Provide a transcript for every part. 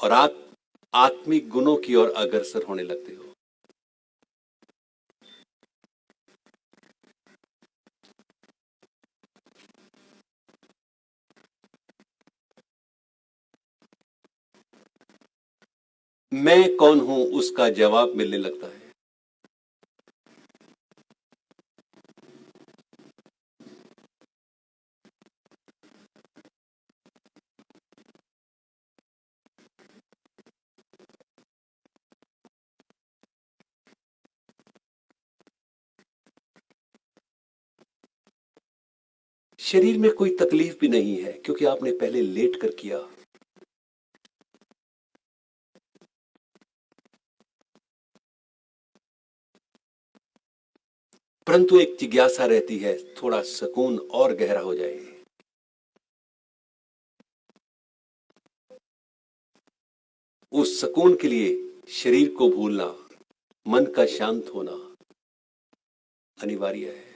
और आप आत्मिक गुणों की ओर अग्रसर होने लगते हो। मैं कौन हूं उसका जवाब मिलने लगता है। शरीर में कोई तकलीफ भी नहीं है क्योंकि आपने पहले लेट कर किया। परंतु एक जिज्ञासा रहती है, थोड़ा सुकून और गहरा हो जाए। उस सुकून के लिए शरीर को भूलना, मन का शांत होना अनिवार्य है।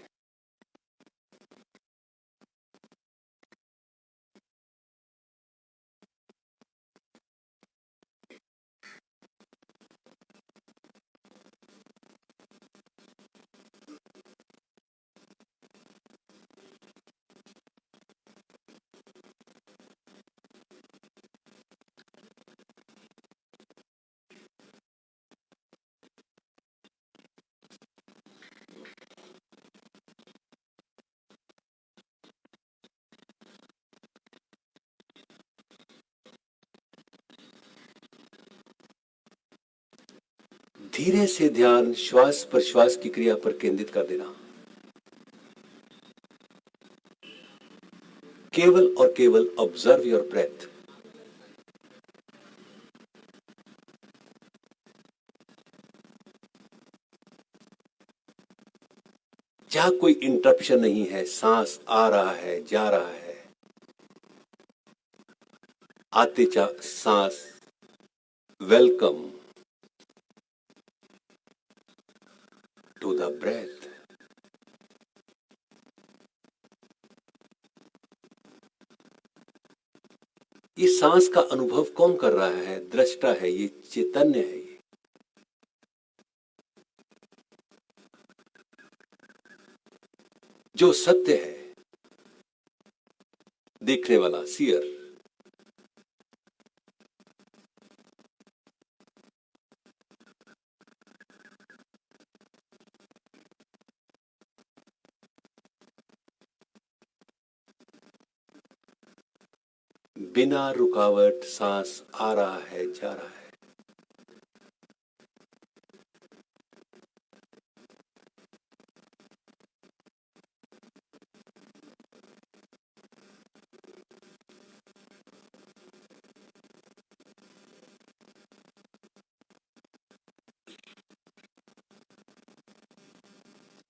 धीरे से ध्यान श्वास प्रश्वास की क्रिया पर केंद्रित कर देना। केवल और केवल ऑब्जर्व योर ब्रेथ। जहां कोई इंटरप्शन नहीं है, सांस आ रहा है, जा रहा है, आते जा सांस वेलकम टू द ब्रेथ। ये सांस का अनुभव कौन कर रहा है? दृष्टा है, ये चैतन्य है। ये जो सत्य है, देखने वाला सियर। बिना रुकावट सांस आ रहा है, जा रहा है।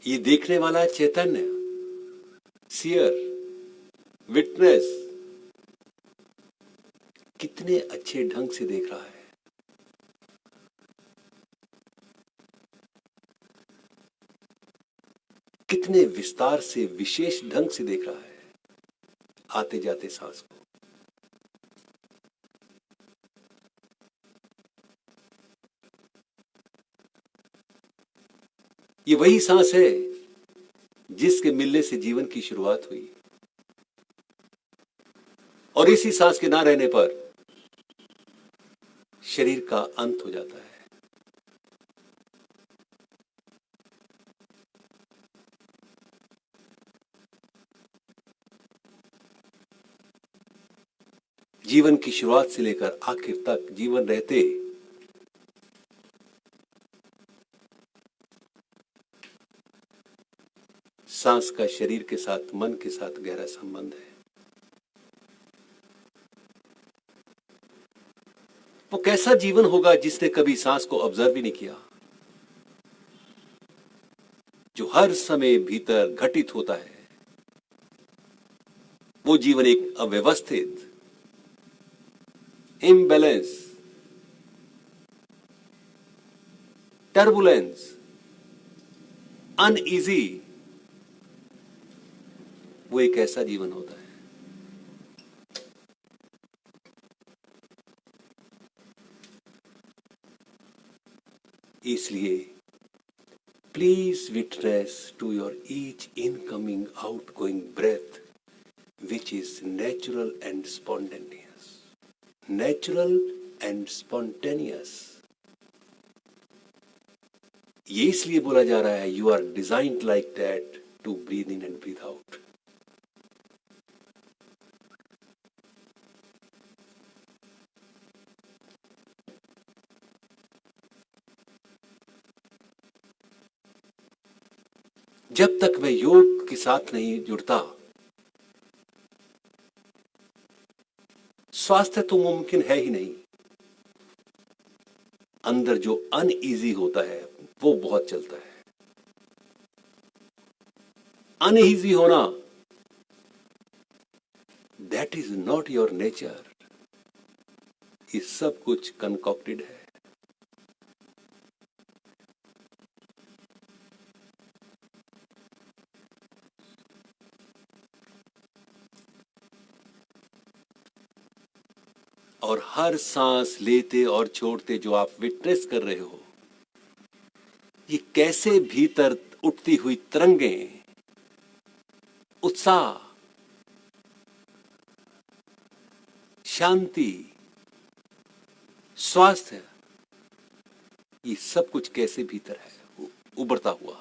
ये देखने वाला चैतन्य, सियर, विटनेस कितने अच्छे ढंग से देख रहा है। कितने विस्तार से, विशेष ढंग से देख रहा है आते जाते सांस को। ये वही सांस है जिसके मिलने से जीवन की शुरुआत हुई, और इसी सांस के ना रहने पर शरीर का अंत हो जाता है। जीवन की शुरुआत से लेकर आखिर तक जीवन रहते सांस का शरीर के साथ, मन के साथ गहरा संबंध है। वो कैसा जीवन होगा जिसने कभी सांस को ऑब्जर्व ही नहीं किया, जो हर समय भीतर घटित होता है। वो जीवन एक अव्यवस्थित, इम्बैलेंस, टर्बुलेंस, अनईजी, वो एक ऐसा जीवन होता है। इसलिए please witness to your each incoming outgoing breath which is natural and spontaneous. Natural and spontaneous. ये इसलिए बोला जा रहा है you are designed like that to breathe in and breathe out. जब तक मैं योग के साथ नहीं जुड़ता, स्वास्थ्य तो मुमकिन है ही नहीं. अंदर जो अनईजी होता है वो बहुत चलता है. अनईजी होना, that is not your nature. ये सब कुछ कंकॉक्टेड है. और हर सांस लेते और छोड़ते जो आप विटनेस कर रहे हो, ये कैसे भीतर उठती हुई तरंगें, उत्साह, शांति, स्वास्थ्य, ये सब कुछ कैसे भीतर है उभरता हुआ.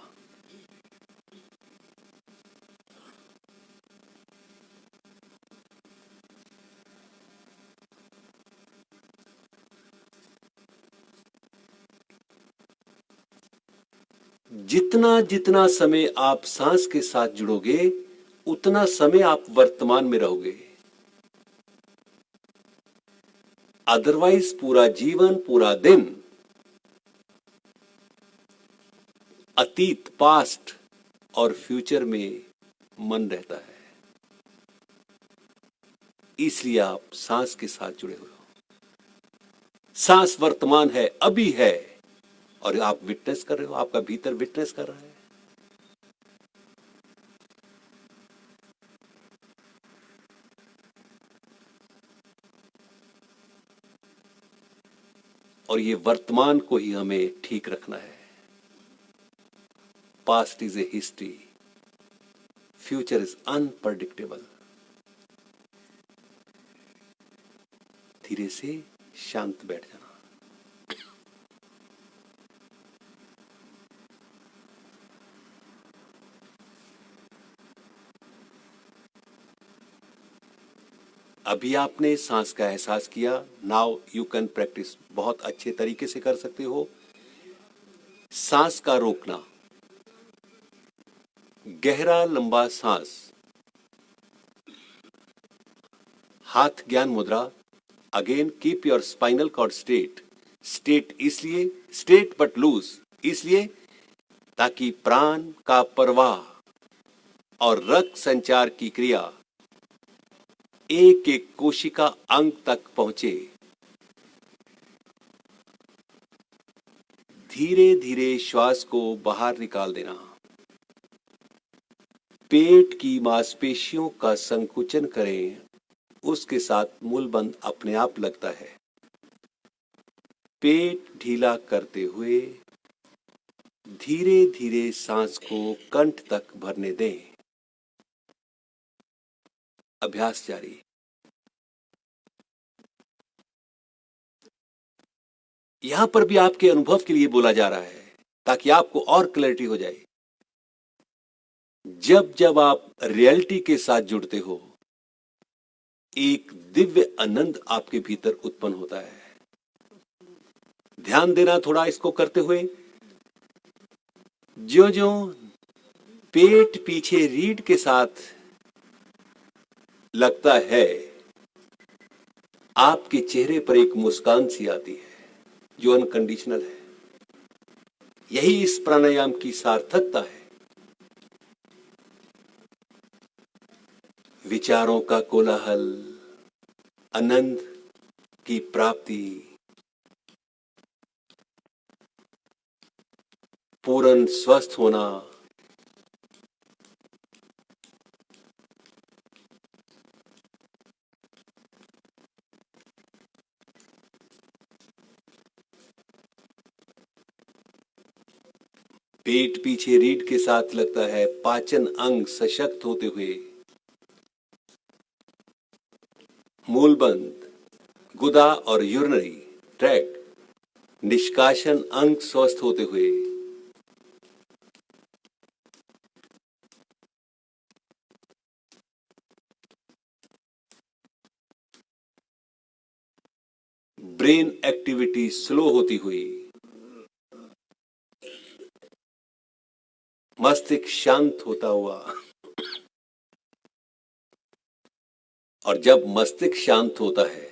जितना जितना समय आप सांस के साथ जुड़ोगे, उतना समय आप वर्तमान में रहोगे. अदरवाइज पूरा जीवन, पूरा दिन अतीत, पास्ट और फ्यूचर में मन रहता है. इसलिए आप सांस के साथ जुड़े हुए हो. सांस वर्तमान है, अभी है, और आप विटनेस कर रहे हो. आपका भीतर विटनेस कर रहा है. और ये वर्तमान को ही हमें ठीक रखना है. Past is a history, future is unpredictable. धीरे से शांत बैठ जाना. अभी आपने सांस का एहसास किया. Now you can practice. बहुत अच्छे तरीके से कर सकते हो. सांस का रोकना, गहरा लंबा सांस, हाथ ज्ञान मुद्रा. Again keep your spinal cord straight. Straight इसलिए, स्ट्रेट बट लूज इसलिए ताकि प्राण का प्रवाह और रक्त संचार की क्रिया एक एक कोशिका अंग तक पहुंचे. धीरे धीरे श्वास को बाहर निकाल देना. पेट की मांसपेशियों का संकुचन करें. उसके साथ मूलबंध अपने आप लगता है. पेट ढीला करते हुए धीरे धीरे सांस को कंठ तक भरने दें. अभ्यास जारी. यहां पर भी आपके अनुभव के लिए बोला जा रहा है ताकि आपको और क्लैरिटी हो जाए. जब जब आप रियलिटी के साथ जुड़ते हो, एक दिव्य आनंद आपके भीतर उत्पन्न होता है. ध्यान देना थोड़ा इसको करते हुए. जो जो पेट पीछे रीढ़ के साथ लगता है, आपके चेहरे पर एक मुस्कान सी आती है जो अनकंडीशनल है. यही इस प्राणायाम की सार्थकता है. विचारों का कोलाहल, आनंद की प्राप्ति, पूर्ण स्वस्थ होना, पेट पीछे रीढ़ के साथ लगता है, पाचन अंग सशक्त होते हुए, मूलबंध, गुदा और यूरिनरी ट्रैक्ट निष्कासन अंग स्वस्थ होते हुए, ब्रेन एक्टिविटी स्लो होती हुई, मस्तिष्क शांत होता हुआ। और जब मस्तिष्क शांत होता है,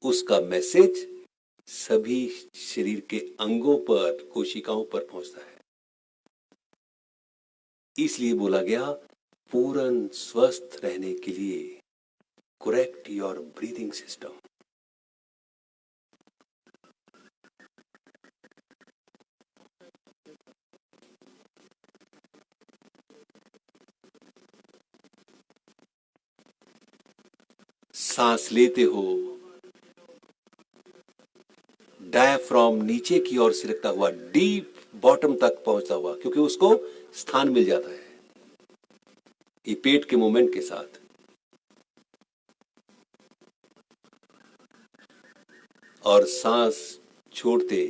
उसका मैसेज सभी शरीर के अंगों पर, कोशिकाओं पर पहुंचता है। इसलिए बोला गया, पूर्ण स्वस्थ रहने के लिए करेक्ट योर ब्रीदिंग सिस्टम। सांस लेते हो, डायफ्राम नीचे की ओर सिरकता हुआ, डीप बॉटम तक पहुंचता हुआ, क्योंकि उसको स्थान मिल जाता है ये पेट के मूवमेंट के साथ। और सांस छोड़ते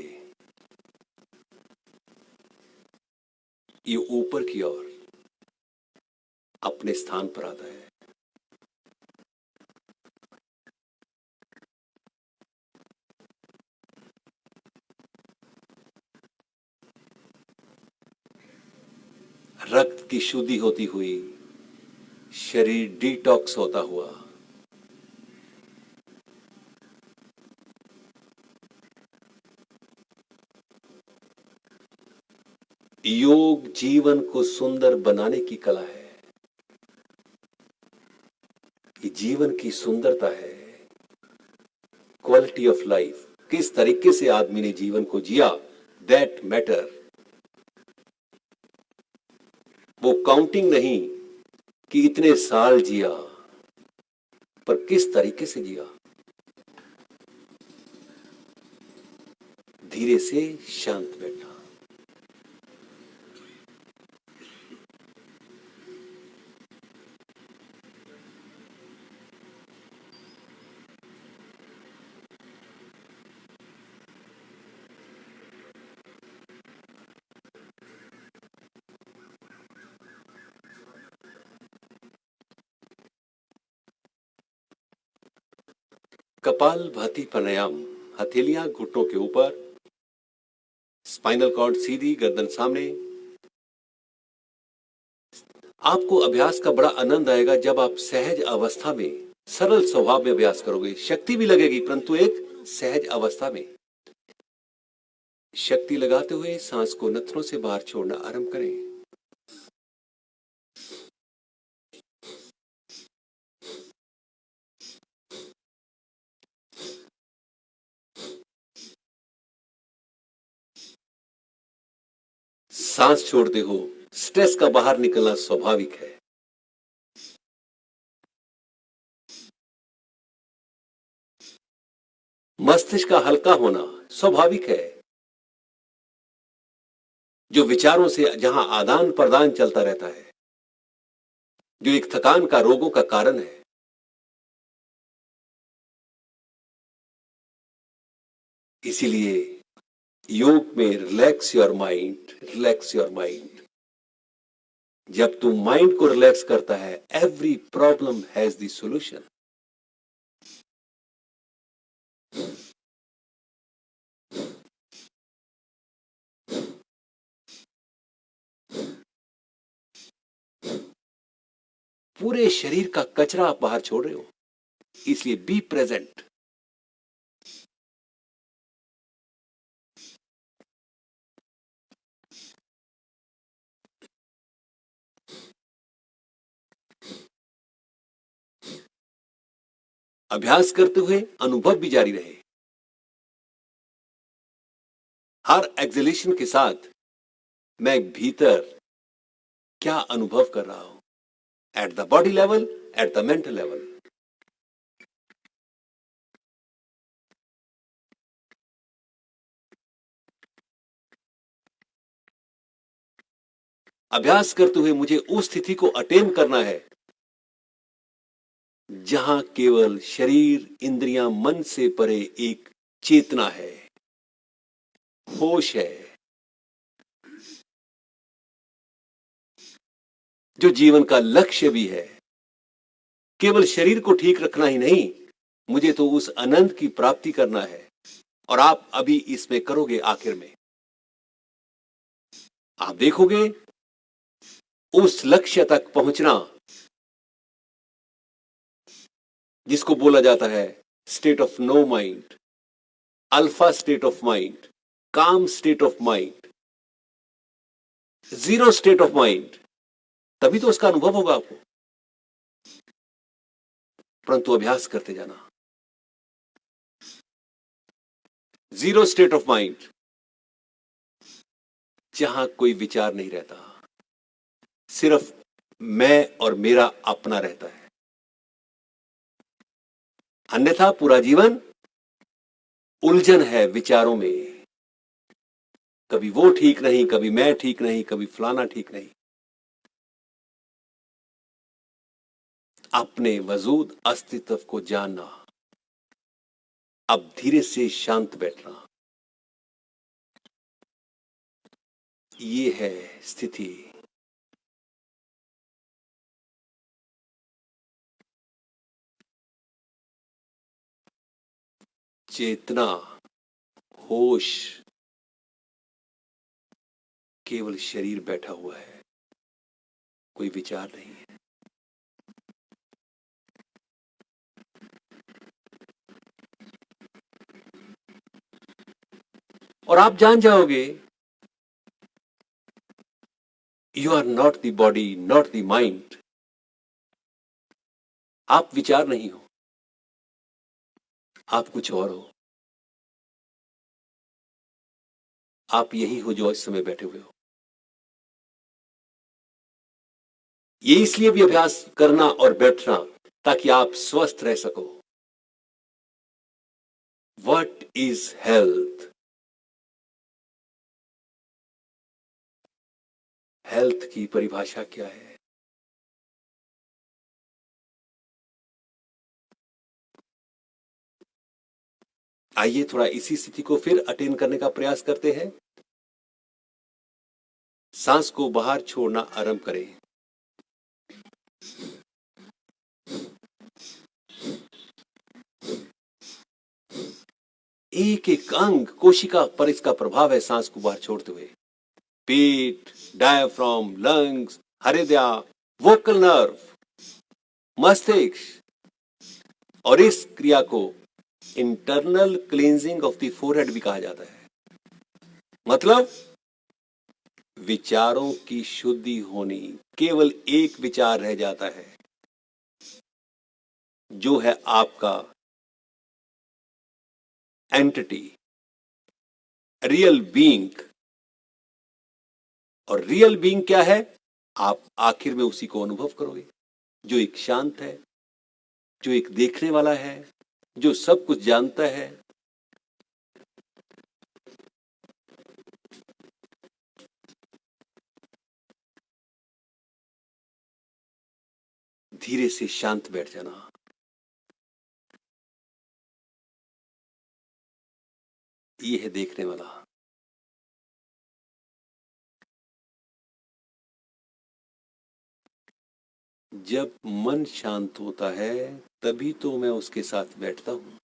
ये ऊपर की ओर अपने स्थान पर आता है। रक्त की शुद्धि होती हुई, शरीर डिटॉक्स होता हुआ, योग जीवन को सुंदर बनाने की कला है। ये जीवन की सुंदरता है, क्वालिटी ऑफ लाइफ। किस तरीके से आदमी ने जीवन को जिया, दैट मैटर। वो काउंटिंग नहीं कि इतने साल जिया, पर किस तरीके से जिया। धीरे से शांत बैठा। कपाल भाती प्राणायाम। हथेलियां घुटनों के ऊपर, स्पाइनल कॉर्ड सीधी, गर्दन सामने। आपको अभ्यास का बड़ा आनंद आएगा जब आप सहज अवस्था में, सरल स्वभाव में अभ्यास करोगे। शक्ति भी लगेगी, परंतु एक सहज अवस्था में। शक्ति लगाते हुए सांस को नथनों से बाहर छोड़ना आरंभ करें। सांस छोड़ते हो, स्ट्रेस का बाहर निकलना स्वाभाविक है। मस्तिष्क का हल्का होना स्वाभाविक है। जो विचारों से जहां आदान प्रदान चलता रहता है, जो एक थकान का, रोगों का कारण है। इसीलिए योग में relax your mind, relax your mind. जब तुम माइंड को रिलैक्स करता है, every problem has the solution. पूरे शरीर का कचरा आप बाहर छोड़ रहे हो, इसलिए बी प्रेजेंट। अभ्यास करते हुए अनुभव भी जारी रहे। हर एक्सलेशन के साथ मैं भीतर क्या अनुभव कर रहा हूं, at the body level, at the mental level. अभ्यास करते हुए मुझे उस स्थिति को अटेन करना है जहां केवल शरीर, इंद्रियां, मन से परे एक चेतना है, होश है, जो जीवन का लक्ष्य भी है। केवल शरीर को ठीक रखना ही नहीं, मुझे तो उस आनंद की प्राप्ति करना है, और आप अभी इसमें करोगे। आखिर में आप देखोगे उस लक्ष्य तक पहुंचना जिसको बोला जाता है state of no mind, alpha state of mind, calm state of mind, zero state of mind. तभी तो उसका अनुभव होगा आपको। परंतु अभ्यास करते जाना। जीरो स्टेट ऑफ माइंड, जहां कोई विचार नहीं रहता, सिर्फ मैं और मेरा अपना रहता है। अन्यथा पूरा जीवन उलझन है विचारों में। कभी वो ठीक नहीं, कभी मैं ठीक नहीं, कभी फलाना ठीक नहीं। अपने वजूद अस्तित्व को जानना, अब धीरे से शांत बैठना, ये है स्थिति। चेतना, होश, केवल शरीर बैठा हुआ है, कोई विचार नहीं है। और आप जान जाओगे, you are not the body, not the mind. आप विचार नहीं हो, आप कुछ और हो। आप यही हो जो इस समय बैठे हुए हो। ये इसलिए भी अभ्यास करना और बैठना ताकि आप स्वस्थ रह सको। What is health? हेल्थ की परिभाषा क्या है? आइए थोड़ा इसी स्थिति को फिर अटेन करने का प्रयास करते हैं। सांस को बाहर छोड़ना आरंभ करें। एक एक अंग, कोशिका पर इसका प्रभाव है सांस को बाहर छोड़ते हुए। पेट, डायफ्राम, लंग्स, हृदय, वोकल नर्व, मस्तिष्क। और इस क्रिया को internal cleansing of the forehead भी कहा जाता है। मतलब विचारों की शुद्धि होनी। केवल एक विचार रह जाता है, जो है आपका एंटिटी, रियल बीइंग। और रियल बीइंग क्या है? आप आखिर में उसी को अनुभव करोगे, जो एक शांत है, जो एक देखने वाला है, जो सब कुछ जानता है। धीरे से शांत बैठ जाना। ये है देखने वाला। जब मन शांत होता है तभी तो मैं उसके साथ बैठता हूं।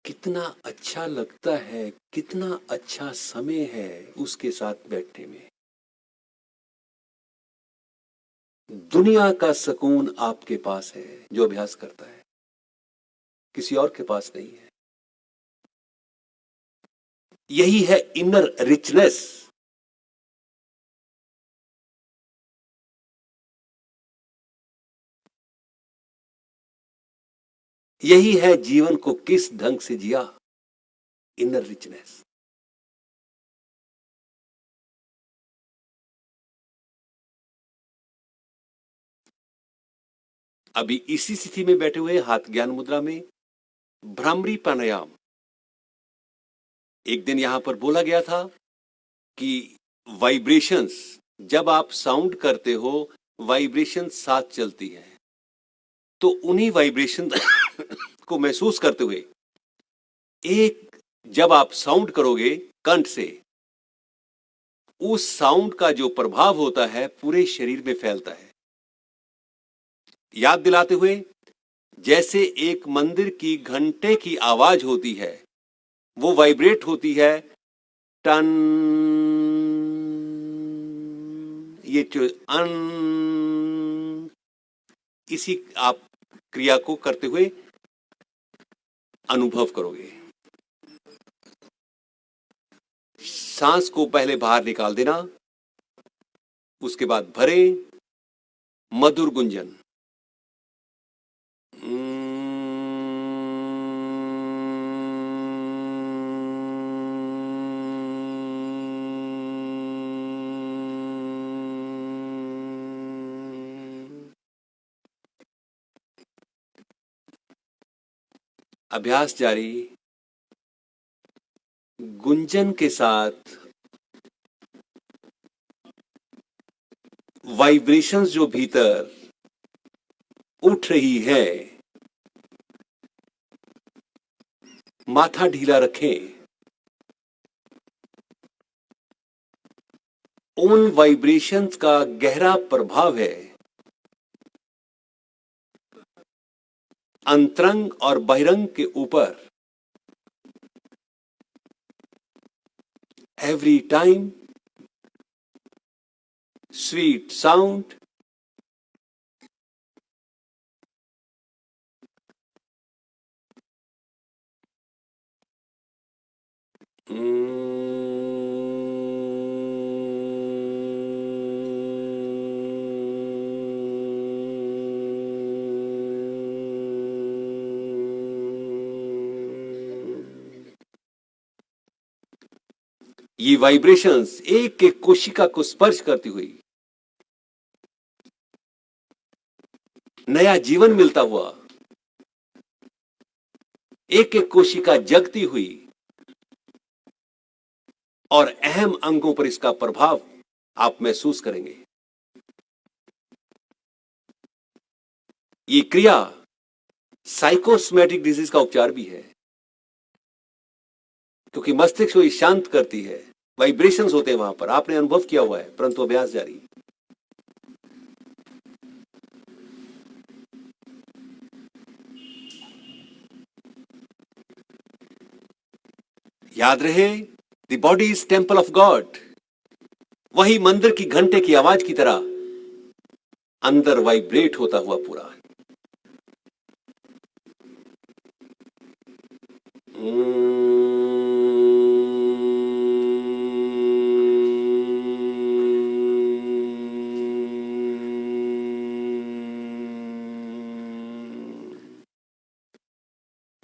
कितना अच्छा लगता है, कितना अच्छा समय है उसके साथ बैठने में। दुनिया का सुकून आपके पास है जो अभ्यास करता है, किसी और के पास नहीं है। यही है इनर रिचनेस। यही है जीवन को किस ढंग से जिया, इनर रिचनेस। अभी इसी स्थिति में बैठे हुए हाथ ज्ञान मुद्रा में भ्रामरी प्राणायाम। एक दिन यहां पर बोला गया था कि वाइब्रेशंस, जब आप साउंड करते हो वाइब्रेशन साथ चलती है, तो उन्हीं वाइब्रेशन को महसूस करते हुए एक, जब आप साउंड करोगे कंठ से, उस साउंड का जो प्रभाव होता है पूरे शरीर में फैलता है। याद दिलाते हुए, जैसे एक मंदिर की घंटे की आवाज होती है, वो वाइब्रेट होती है टन, ये जो अन, इसी आप क्रिया को करते हुए अनुभव करोगे। सांस को पहले बाहर निकाल देना, उसके बाद भरे, मधुर गुंजन। अभ्यास जारी। गुंजन के साथ वाइब्रेशंस जो भीतर उठ रही है, माथा ढीला रखें। उन वाइब्रेशंस का गहरा प्रभाव है अंतरंग और बहिरंग के ऊपर। एवरी टाइम स्वीट साउंड, ये वाइब्रेशंस एक एक कोशिका को स्पर्श करती हुई नया जीवन मिलता हुआ, एक एक कोशिका जगती हुई, और अहम अंगों पर इसका प्रभाव आप महसूस करेंगे। ये क्रिया साइकोसोमैटिक डिजीज का उपचार भी है, क्योंकि मस्तिष्क को शांत करती है। वाइब्रेशंस होते हैं वहां पर, आपने अनुभव किया हुआ है, परंतु अभ्यास जारी। याद रहे, the body is temple of God. वही मंदिर की घंटे की आवाज की तरह अंदर वाइब्रेट होता हुआ पूरा।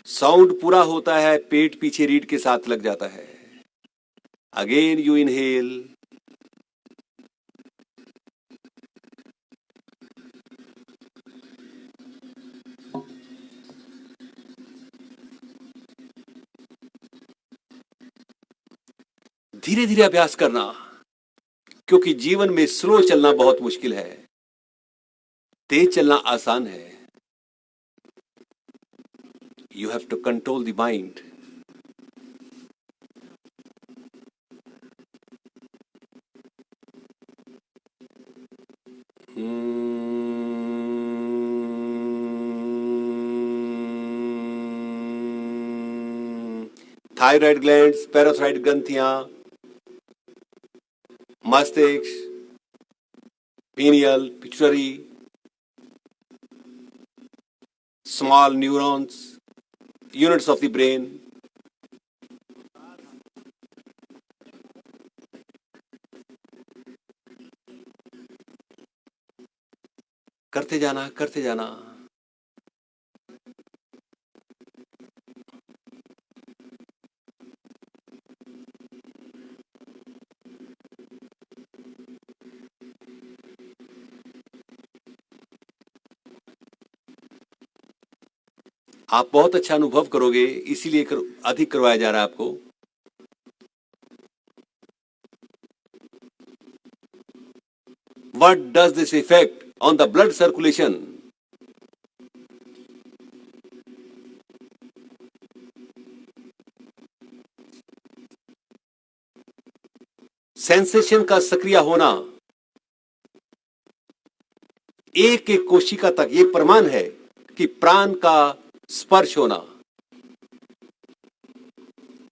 साउंड पूरा होता है, पेट पीछे रीढ़ के साथ लग जाता है। अगेन यू इनहेल, धीरे धीरे अभ्यास करना, क्योंकि जीवन में स्लो चलना बहुत मुश्किल है, तेज चलना आसान है। You have to control the mind. Thyroid glands, parathyroid ग्रंथियां, मस्तिष्क, pineal, pituitary, small neurons, units of the brain. करते जाना, करते जाना। आप बहुत अच्छा अनुभव करोगे, इसीलिए अधिक करवाया जा रहा है आपको। What does this effect on the blood circulation? Sensation का सक्रिय होना, एक एक कोशिका तक, ये प्रमाण है कि प्राण का स्पर्श होना,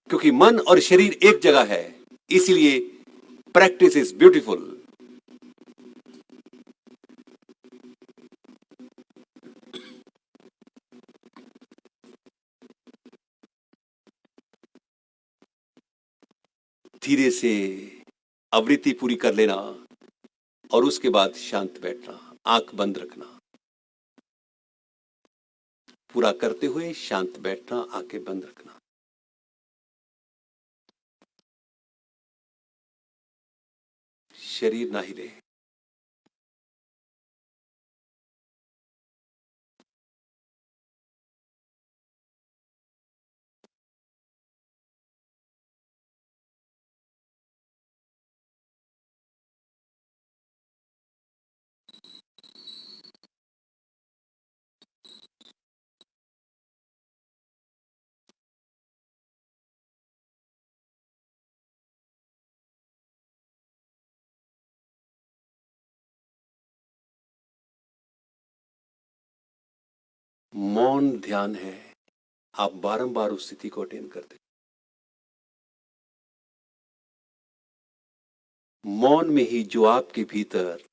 क्योंकि मन और शरीर एक जगह है, इसलिए प्रैक्टिस इज ब्यूटीफुल। धीरे से आवृत्ति पूरी कर लेना और उसके बाद शांत बैठना, आंख बंद रखना। पूरा करते हुए शांत बैठना, आंखें बंद रखना। शरीर ना हिले। मौन ध्यान है, आप बारंबार उस स्थिति को अटेन करते। मौन में ही जो आपके भीतर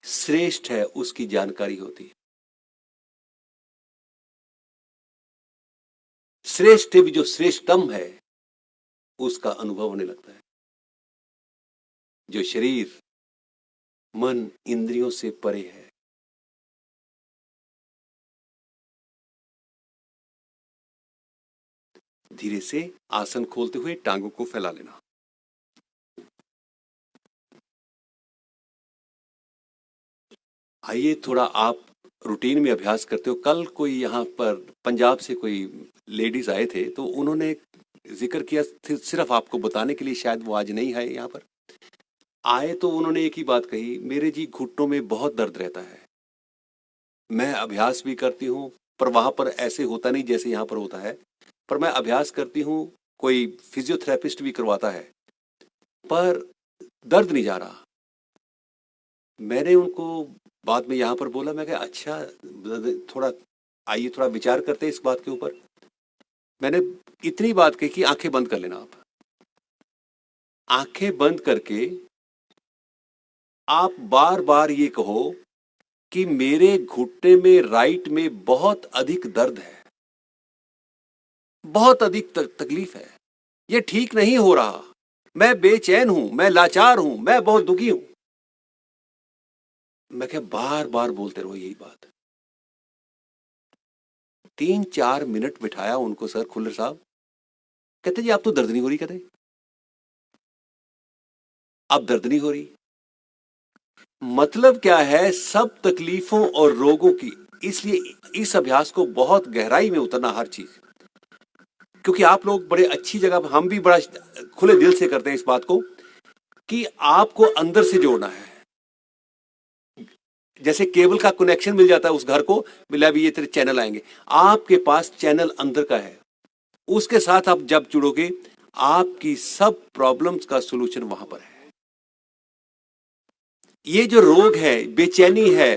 श्रेष्ठ है उसकी जानकारी होती है। श्रेष्ठ भी जो श्रेष्ठतम है उसका अनुभव होने लगता है। जो शरीर मन इंद्रियों से परे है, धीरे से आसन खोलते हुए टांगों को फैला लेना। आइए थोड़ा आप रूटीन में अभ्यास करते हो। कल कोई यहाँ पर पंजाब से कोई लेडीज आए थे, तो उन्होंने जिक्र किया, सिर्फ आपको बताने के लिए, शायद वो आज नहीं आए यहाँ पर। आए तो उन्होंने एक ही बात कही, मेरे जी घुटनों में बहुत दर्द रहता है, मैं अभ्यास भी करती हूँ, पर वहां पर ऐसे होता नहीं जैसे यहाँ पर होता है, पर मैं अभ्यास करती हूँ, कोई फिजियोथेरेपिस्ट भी करवाता है, पर दर्द नहीं जा रहा। मैंने उनको बाद में यहाँ पर बोला, मैं कहा अच्छा, थोड़ा आइए थोड़ा विचार करते हैं इस बात के ऊपर। मैंने इतनी बात कही कि आंखें बंद कर लेना। आप आंखें बंद करके आप बार बार ये कहो कि मेरे घुटने में राइट में बहुत अधिक दर्द है, बहुत अधिक तकलीफ है, ये ठीक नहीं हो रहा, मैं बेचैन हूं, मैं लाचार हूं, मैं बहुत दुखी हूं। मैं क्या बार बार बोलते रहो यही बात। 3-4 मिनट बिठाया उनको सर खुल्लर साहब, कहते जी आप तो दर्द नहीं हो रही, कहते अब दर्द नहीं हो रही। मतलब क्या है, सब तकलीफों और रोगों की, इसलिए इस अभ्यास को बहुत गहराई में उतरना हर चीज, क्योंकि आप लोग बड़े अच्छी जगह, हम भी बड़ा खुले दिल से करते हैं इस बात को कि आपको अंदर से जोड़ना है। जैसे केबल का कनेक्शन मिल जाता है उस घर को, मिला भी ये तेरे चैनल आएंगे, आपके पास चैनल अंदर का है, उसके साथ आप जब जुड़ोगे आपकी सब प्रॉब्लम्स का सॉल्यूशन वहां पर है। ये जो रोग है, बेचैनी है,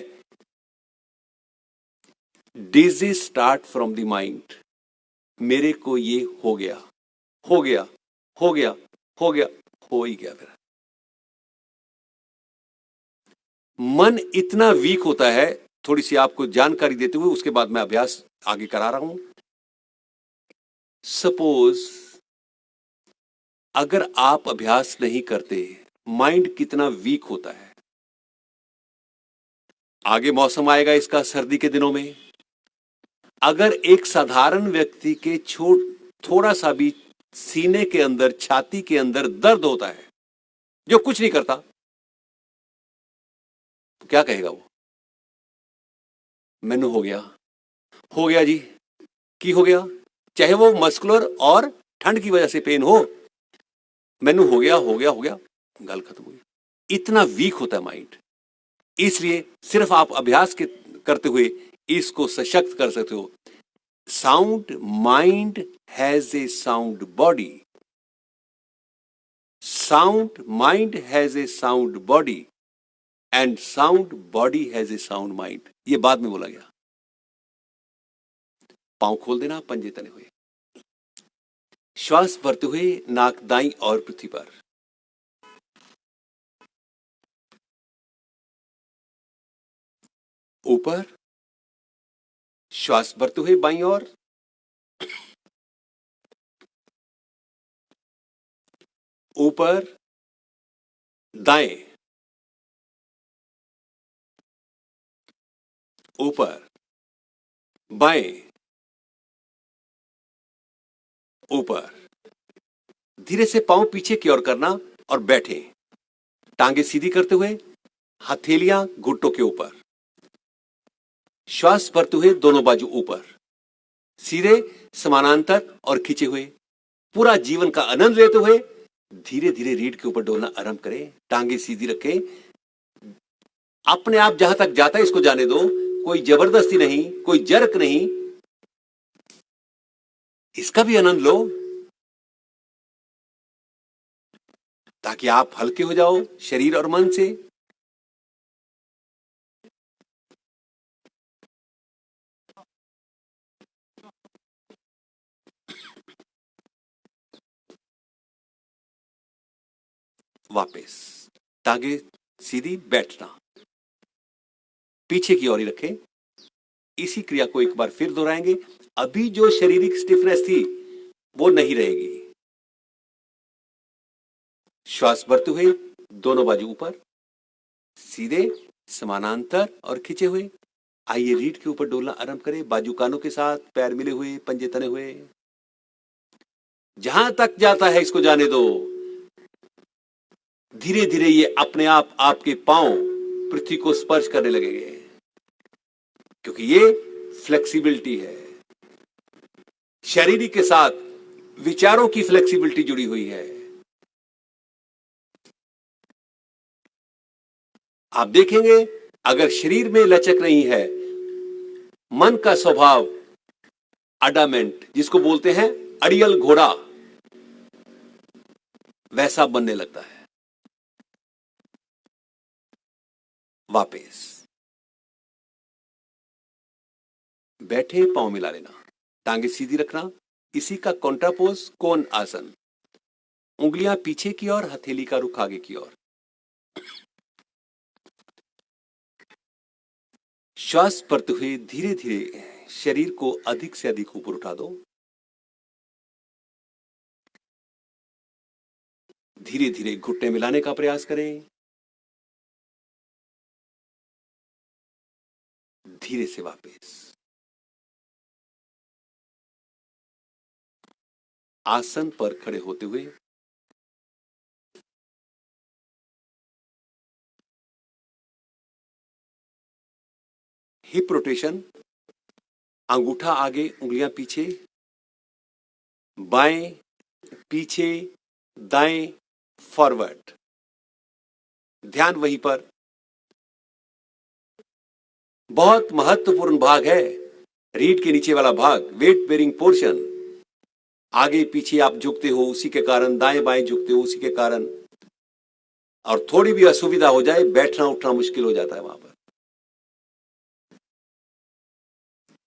disease start from the mind. मेरे को ये हो गया, हो गया, हो गया, हो गया, हो ही गया मेरा। मन इतना वीक होता है, थोड़ी सी आपको जानकारी देते हुए उसके बाद मैं अभ्यास आगे करा रहा हूं। सपोज अगर आप अभ्यास नहीं करते, माइंड कितना वीक होता है। आगे मौसम आएगा इसका, सर्दी के दिनों में अगर एक साधारण व्यक्ति के थोड़ा सा भी सीने के अंदर, छाती के अंदर दर्द होता है, जो कुछ नहीं करता, तो क्या कहेगा वो? मैनू हो गया, हो गया जी, की हो गया, चाहे वो मस्कुलर और ठंड की वजह से पेन हो, मैनू हो गया हो गया हो गया, गल खत्म हो गई। इतना वीक होता है माइंड। इसलिए सिर्फ आप अभ्यास के करते हुए इसको सशक्त कर सकते हो। Sound mind has a sound body, sound mind has a sound body and sound body has a sound mind. ये बाद में बोला गया। पांव खोल देना, पंजे तने हुए, श्वास भरते हुए नाक दाईं और पृथ्वी पर, ऊपर, श्वास भरते हुए बाईं ओर, ऊपर, दाएं, ऊपर, बाएं, ऊपर। धीरे से पांव पीछे की ओर करना और बैठे, टांगे सीधी करते हुए, हथेलियां घुटनों के ऊपर, श्वास भरते हुए दोनों बाजू ऊपर, सीधे समानांतर और खींचे हुए, पूरा जीवन का आनंद लेते हुए धीरे धीरे रीढ़ के ऊपर डोलना आरंभ करें। टांगे सीधी रखें, अपने आप जहां तक जाता है इसको जाने दो, कोई जबरदस्ती नहीं, कोई जर्क नहीं, इसका भी आनंद लो ताकि आप हल्के हो जाओ शरीर और मन से। वापस टांगे सीधी, बैठना, पीछे की ओर ही रखें। इसी क्रिया को एक बार फिर दोहराएंगे। अभी जो शारीरिक स्टिफनेस थी वो नहीं रहेगी। श्वास भरते हुए दोनों बाजू ऊपर, सीधे समानांतर और खींचे हुए। आइए रीढ़ के ऊपर डोलना आरंभ करें, बाजू कानों के साथ, पैर मिले हुए, पंजे तने हुए। जहां तक जाता है इसको जाने दो। धीरे धीरे ये अपने आप आपके पांव पृथ्वी को स्पर्श करने लगेंगे, क्योंकि ये फ्लेक्सिबिलिटी है। शरीर के साथ विचारों की फ्लेक्सिबिलिटी जुड़ी हुई है। आप देखेंगे अगर शरीर में लचक नहीं है, मन का स्वभाव अडामेंट, जिसको बोलते हैं अड़ियल घोड़ा, वैसा बनने लगता है। वापस बैठे, पांव मिला लेना, टांगे सीधी रखना। इसी का कॉन्ट्रापोज कोन आसन। उंगलियां पीछे की ओर, हथेली का रुख आगे की ओर। श्वास भरते हुए धीरे धीरे शरीर को अधिक से अधिक ऊपर उठा दो। धीरे धीरे घुटने मिलाने का प्रयास करें। धीरे से वापस आसन पर खड़े होते हुए हिप रोटेशन, अंगूठा आगे, उंगलियां पीछे, बाएं पीछे, दाएं फॉरवर्ड। ध्यान वहीं पर। बहुत महत्वपूर्ण भाग है रीढ़ के नीचे वाला भाग, वेट बेरिंग पोर्शन। आगे पीछे आप झुकते हो उसी के कारण, दाएं बाएं झुकते हो उसी के कारण, और थोड़ी भी असुविधा हो जाए बैठना उठना मुश्किल हो जाता है वहां पर।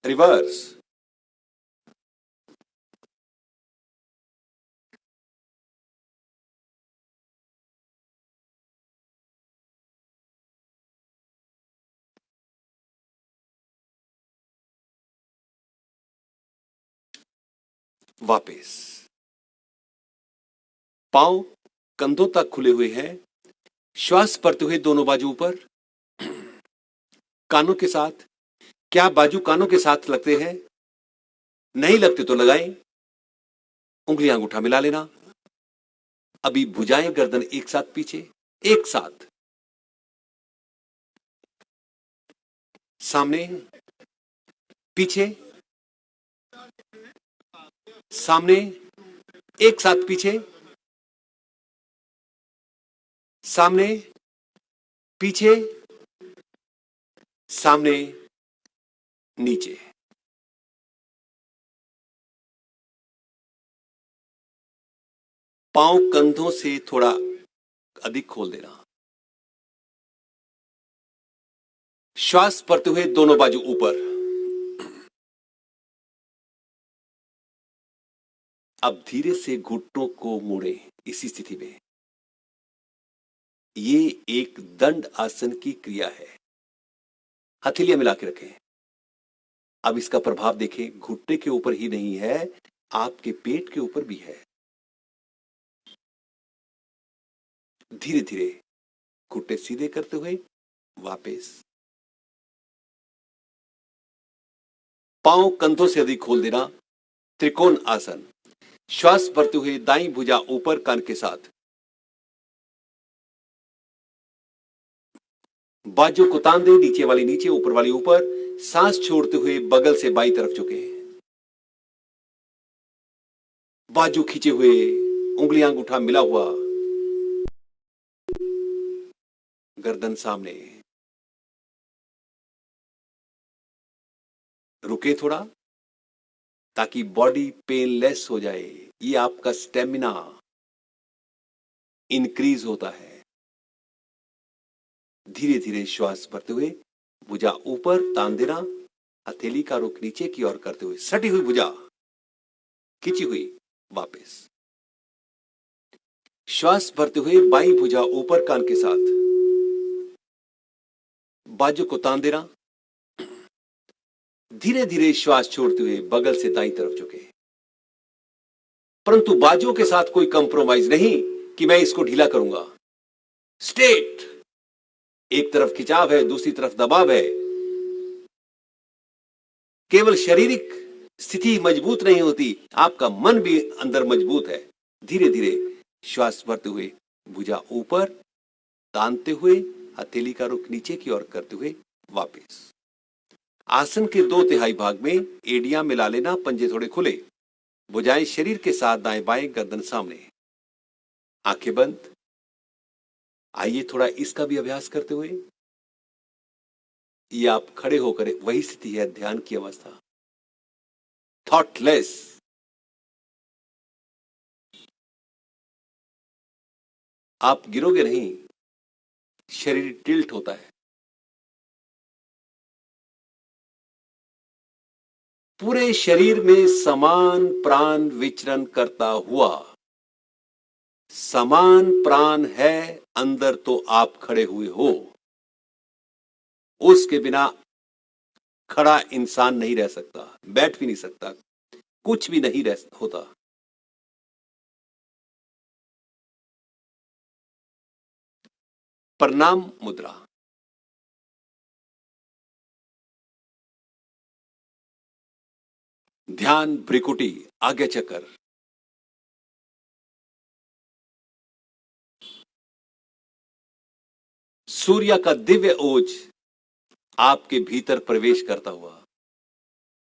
रिवर्स, वापस पांव कंधों तक खुले हुए हैं। श्वास भरते हुए दोनों बाजू ऊपर, कानों के साथ। क्या बाजू कानों के साथ लगते हैं? नहीं लगते तो लगाएं। उंगलियां अंगूठा मिला लेना। अभी भुजाएं गर्दन एक साथ पीछे, एक साथ सामने, पीछे, सामने, एक साथ पीछे, सामने, पीछे, सामने, नीचे। पांव कंधों से थोड़ा अधिक खोल देना। श्वास भरते हुए दोनों बाजू ऊपर। अब धीरे से घुटनों को मोड़े इसी स्थिति में। ये एक दंड आसन की क्रिया है। हथेलियां मिला के रखें। अब इसका प्रभाव देखें, घुटने के ऊपर ही नहीं है, आपके पेट के ऊपर भी है। धीरे धीरे घुटने सीधे करते हुए वापस। पांव कंधों से अधिक खोल देना। त्रिकोण आसन। श्वास भरते हुए दाईं भुजा ऊपर कान के साथ। बाजू को तान दे, नीचे वाली नीचे, ऊपर वाली ऊपर। सांस छोड़ते हुए बगल से बाईं तरफ झुके। बाजू खींचे हुए, उंगलियां अंगूठा मिला हुआ, गर्दन सामने। रुके थोड़ा, ताकि बॉडी पेनलेस हो जाए। ये आपका स्टेमिना इंक्रीज होता है। धीरे धीरे श्वास भरते हुए भुजा ऊपर तान देना। हथेली का रुख नीचे की ओर करते हुए सटी हुई भुजा खींची हुई वापस। श्वास भरते हुए बाईं भुजा ऊपर कान के साथ। बाजू को तान देना। धीरे धीरे श्वास छोड़ते हुए बगल से दाईं तरफ झुके। परंतु बाजू के साथ कोई कंप्रोमाइज नहीं कि मैं इसको ढीला करूंगा। स्ट्रेट। एक तरफ खिंचाव है, दूसरी तरफ दबाव है। केवल शारीरिक स्थिति मजबूत नहीं होती, आपका मन भी अंदर मजबूत है। धीरे धीरे श्वास भरते हुए भुजा ऊपर तानते हुए हथेली का रुख नीचे की ओर करते हुए वापस। आसन के 2/3 भाग में एड़ियां मिला लेना, पंजे थोड़े खुले, भुजाएं शरीर के साथ, दाएं बाएं, गर्दन सामने, आंखें बंद। आइए थोड़ा इसका भी अभ्यास करते हुए। ये आप खड़े होकर, वही स्थिति है ध्यान की अवस्था, थॉटलेस। आप गिरोगे नहीं, शरीर टिल्ट होता है। पूरे शरीर में समान प्राण विचरण करता हुआ। समान प्राण है अंदर तो आप खड़े हुए हो। उसके बिना खड़ा इंसान नहीं रह सकता, बैठ भी नहीं सकता, कुछ भी नहीं रह होता। प्रणाम मुद्रा। ध्यान भ्रिकुटी, आज्ञा चक्र। सूर्य का दिव्य ओज आपके भीतर प्रवेश करता हुआ,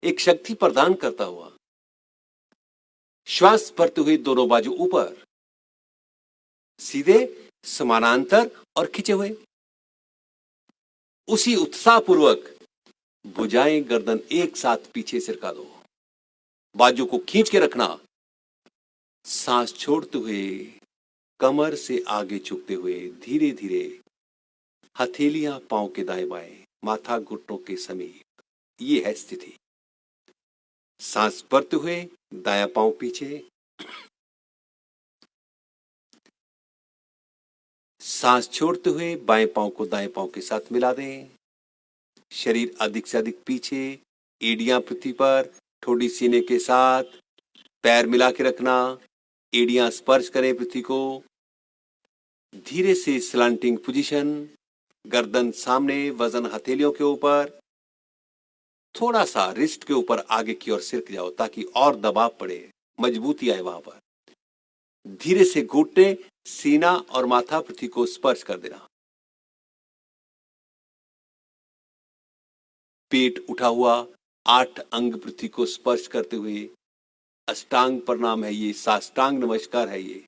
एक शक्ति प्रदान करता हुआ। श्वास भरते हुए दोनों बाजू ऊपर, सीधे, समानांतर और खिंचे हुए। उसी उत्साहपूर्वक भुजाएं गर्दन एक साथ पीछे सिरका दो, बाजू को खींच के रखना। सांस छोड़ते हुए कमर से आगे झुकते हुए धीरे धीरे हथेलियां पांव के दाएं बाएं, माथा घुटनों के समीप। ये है स्थिति। सांस भरते हुए दायां पांव पीछे, सांस छोड़ते हुए बाएं पांव को दाएं पांव के साथ मिला दें। शरीर अधिक से अधिक पीछे, एड़ियां पृथ्वी पर, ठोड़ी सीने के साथ, पैर मिला के रखना, एड़ियां स्पर्श करें पृथ्वी को। धीरे से स्लांटिंग पोजीशन, गर्दन सामने, वजन हथेलियों के ऊपर। थोड़ा सा रिस्ट के ऊपर आगे की ओर सिरक जाओ ताकि और दबाव पड़े, मजबूती आए वहां पर। धीरे से घुटने, सीना और माथा पृथ्वी को स्पर्श कर देना। पेट उठा हुआ, 8 अंग पृथ्वी को स्पर्श करते हुए अष्टांग प्रणाम है ये, साष्टांग नमस्कार है ये।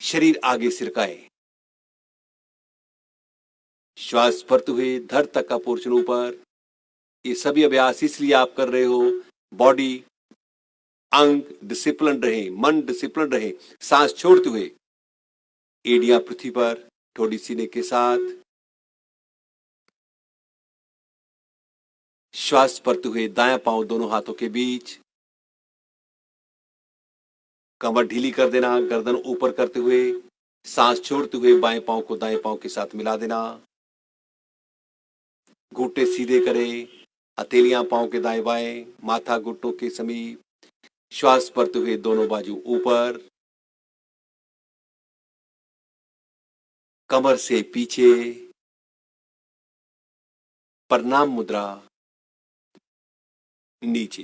शरीर आगे सिरकाए, श्वास भरते हुए धड़ तक का पोर्शन ऊपर। ये सभी अभ्यास इसलिए आप कर रहे हो, बॉडी अंग डिसिप्लिन रहे, मन डिसिप्लिन रहे। सांस छोड़ते हुए एड़ियां पृथ्वी पर, ठोड़ी सीने के साथ। श्वास भरते हुए दायां पांव दोनों हाथों के बीच, कमर ढीली कर देना, गर्दन ऊपर करते हुए। सांस छोड़ते हुए बाएं पांव को दाएं पांव के साथ मिला देना। घुटने सीधे करें, हथेलियां पांव के दाएं बाएं, माथा घुटनों के समीप। श्वास भरते हुए दोनों बाजू ऊपर, कमर से पीछे। प्रणाम मुद्रा नीचे,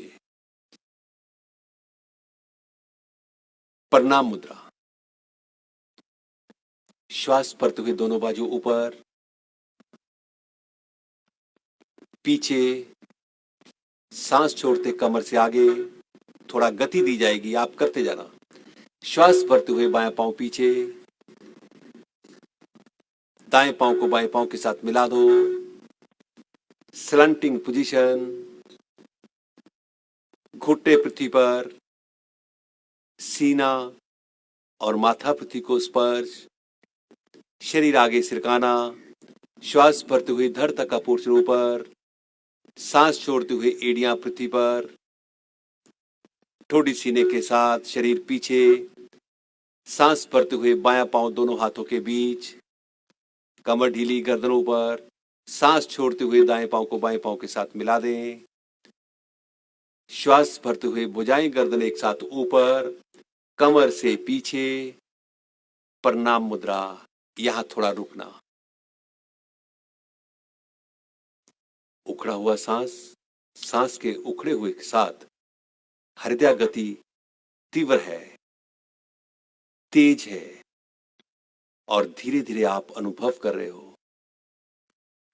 प्रणाम मुद्रा। श्वास भरते हुए दोनों बाजू ऊपर, पीछे। सांस छोड़ते कमर से आगे, थोड़ा गति दी जाएगी, आप करते जाना। श्वास भरते हुए बाएं पांव पीछे, दाएं पांव को बाएं पांव के साथ मिला दो। स्लंटिंग पोजीशन, घुटने पृथ्वी पर, सीना और माथा पृथ्वी को स्पर्श। शरीर आगे सिरकाना, श्वास भरते हुए धड़ तक का पोर्शन ऊपर। सांस छोड़ते हुए एड़ियां पृथ्वी पर, ठोड़ी सीने के साथ, शरीर पीछे। सांस भरते हुए बायां पांव दोनों हाथों के बीच, कमर ढीली, गर्दन ऊपर। सांस छोड़ते हुए दाएं पांव को बाएं पांव के साथ मिला दें। श्वास भरते हुए भुजाएं गर्दन एक साथ ऊपर, कमर से पीछे। प्रणाम मुद्रा, यहां थोड़ा रुकना। उखड़ा हुआ सांस, सांस के उखड़े हुए के साथ हृदय गति तीव्र है, तेज है, और धीरे धीरे आप अनुभव कर रहे हो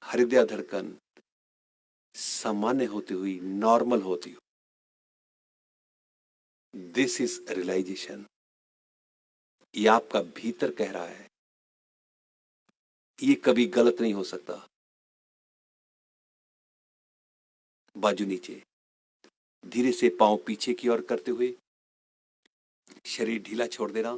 हृदय धड़कन सामान्य होती हुई नॉर्मल होती हो। This is realisation. ये आपका भीतर कह रहा है, ये कभी गलत नहीं हो सकता। बाजू नीचे, धीरे से पांव पीछे की ओर करते हुए शरीर ढीला छोड़ देना।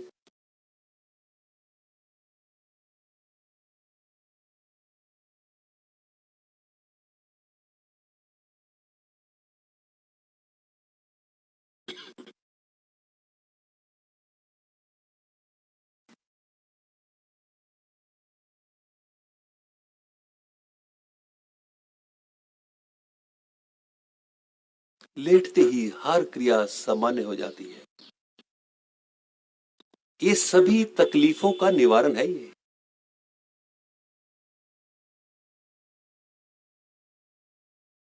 लेटते ही हर क्रिया सामान्य हो जाती है। ये सभी तकलीफों का निवारण है। ये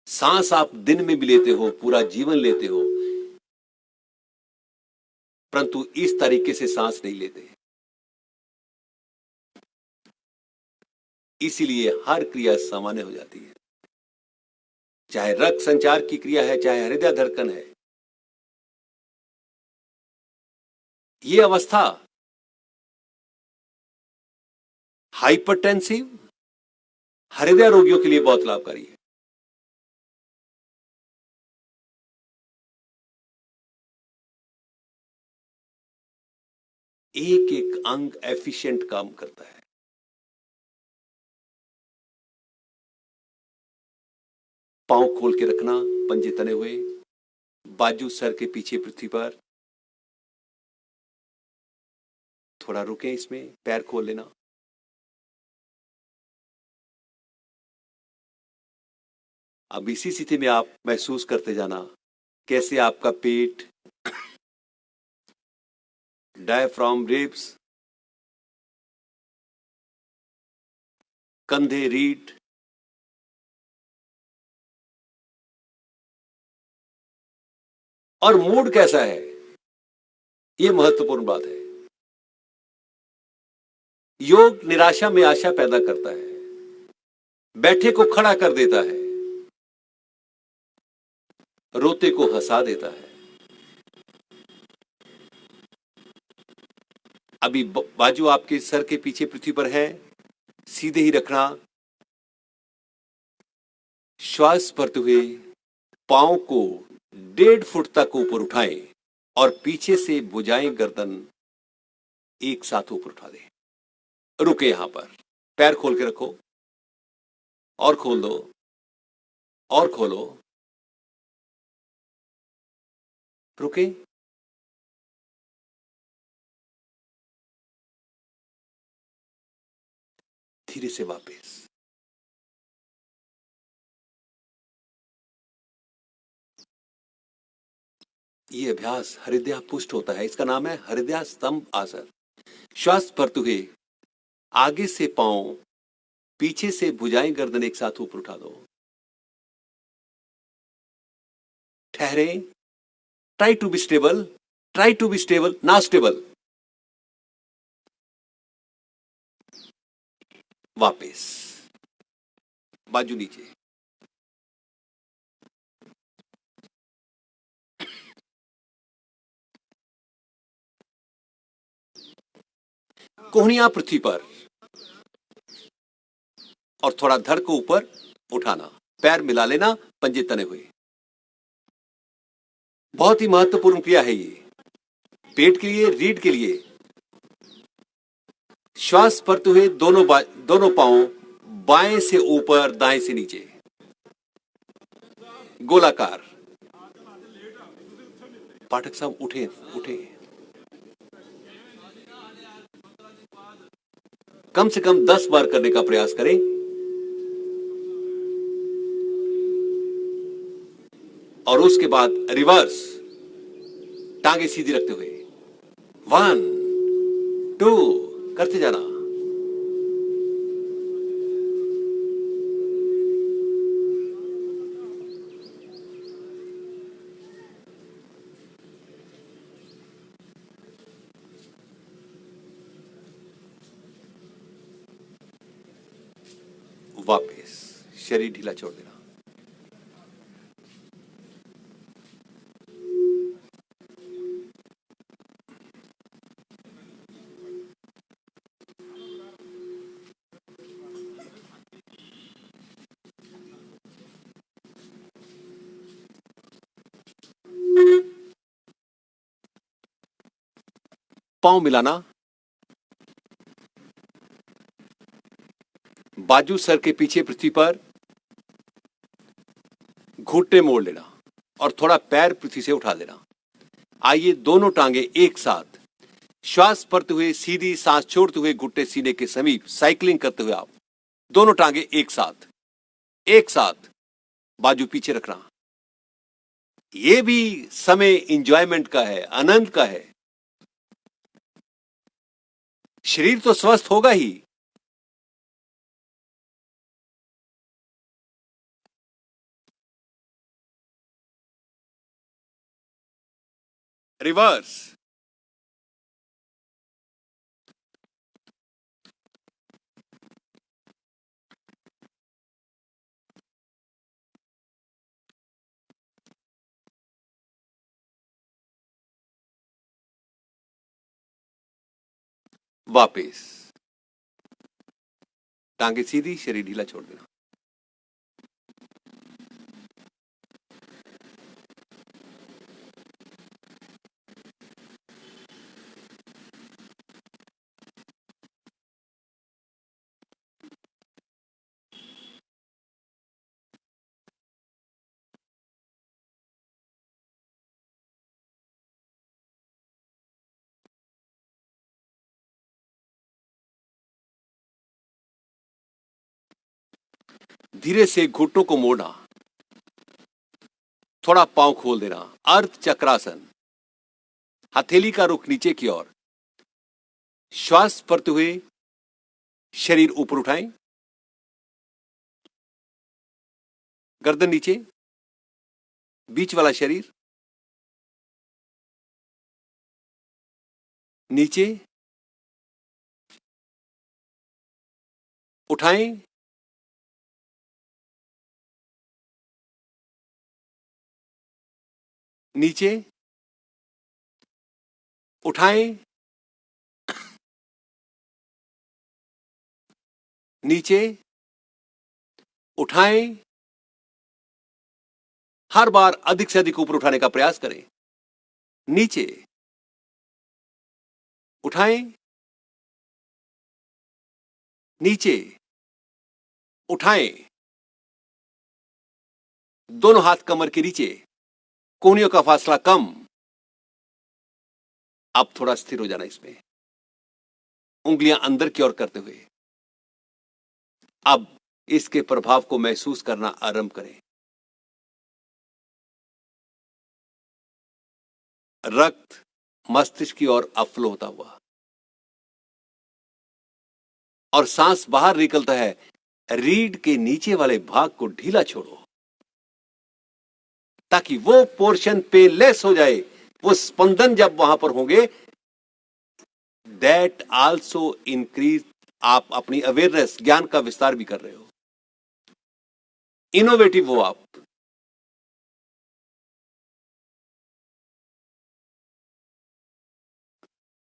सांस आप दिन में भी लेते हो, पूरा जीवन लेते हो, परंतु इस तरीके से सांस नहीं लेते। इसीलिए हर क्रिया सामान्य हो जाती है, चाहे रक्त संचार की क्रिया है, चाहे हृदय धड़कन है। ये अवस्था हाइपरटेंसिव हृदय रोगियों के लिए बहुत लाभकारी है। एक एक अंग एफिशिएंट काम करता है। पांव खोल के रखना, पंजे तने हुए, बाजू सर के पीछे पृथ्वी पर। थोड़ा रुकें इसमें, पैर खोल लेना। अब इसी स्थिति में आप महसूस करते जाना कैसे आपका पेट, डायफ्राम, रिब्स, कंधे, रीढ़, और मूड कैसा है, यह महत्वपूर्ण बात है। योग निराशा में आशा पैदा करता है, बैठे को खड़ा कर देता है, रोते को हंसा देता है। अभी बाजू आपके सर के पीछे पृथ्वी पर है, सीधे ही रखना। श्वास भरते हुए पांव को 1.5 फुट तक ऊपर उठाएं और पीछे से भुजाएं गर्दन एक साथ ऊपर उठा दें। रुके यहां पर, पैर खोल के रखो और खोल दो और खोलो। रुके। धीरे से वापस। ये अभ्यास हृदय पुष्ट होता है, इसका नाम है हृदय स्तंभ आसन। श्वास भरते हुए आगे से पांव, पीछे से भुजाएं गर्दन एक साथ ऊपर उठा दो। ठहरे। Try to be stable, try to be stable, ना स्टेबल। वापस, बाजू नीचे। कोहनियां पृथ्वी पर और थोड़ा धड़ को ऊपर उठाना, पैर मिला लेना, पंजे तने हुए। बहुत ही महत्वपूर्ण क्रिया है ये, पेट के लिए, रीढ़ के लिए। श्वास भरते हुए दोनों पांव बाएं से ऊपर, दाएं से नीचे, गोलाकार। पाठक साहब उठे उठे। कम से कम 10 बार करने का प्रयास करें। और उसके बाद रिवर्स, टांगे सीधी रखते हुए 1 2 करते जाना। वापस शरीर ढीला छोड़ देना। पांव मिलाना, बाजू सर के पीछे पृथ्वी पर, घुटने मोड़ लेना और थोड़ा पैर पृथ्वी से उठा देना। आइए दोनों टांगे एक साथ, श्वास भरते हुए सीधी सांस छोड़ते हुए घुटने सीने के समीप साइकिलिंग करते हुए आप दोनों टांगे एक साथ, एक साथ, बाजू पीछे रखना। यह भी समय इंजॉयमेंट का है, आनंद का है। शरीर तो स्वस्थ होगा ही। रिवर्स, वापस, टांगे सीधी, शरीर ढीला छोड़ देना। धीरे से घुटनों को मोड़ना, थोड़ा पांव खोल देना। अर्ध चक्रासन, हथेली का रुख नीचे की ओर। श्वास भरते हुए शरीर ऊपर उठाएं, गर्दन नीचे, बीच वाला शरीर नीचे, उठाएं, नीचे, उठाएं, नीचे, उठाएं, हर बार अधिक से अधिक ऊपर उठाने का प्रयास करें। नीचे, उठाएं, नीचे, उठाएं। दोनों हाथ कमर के नीचे, कोहनियों का फासला कम। अब थोड़ा स्थिर हो जाना इसमें, उंगलियां अंदर की ओर करते हुए। अब इसके प्रभाव को महसूस करना आरंभ करें। रक्त मस्तिष्क की ओर अपफ्लो होता हुआ, और सांस बाहर निकलता है। रीढ़ के नीचे वाले भाग को ढीला छोड़ो, ताकि वो पोर्शन पेनलेस हो जाए। वो स्पंदन जब वहां पर होंगे, दैट आल्सो इंक्रीज। आप अपनी अवेयरनेस, ज्ञान का विस्तार भी कर रहे हो। इनोवेटिव हो आप।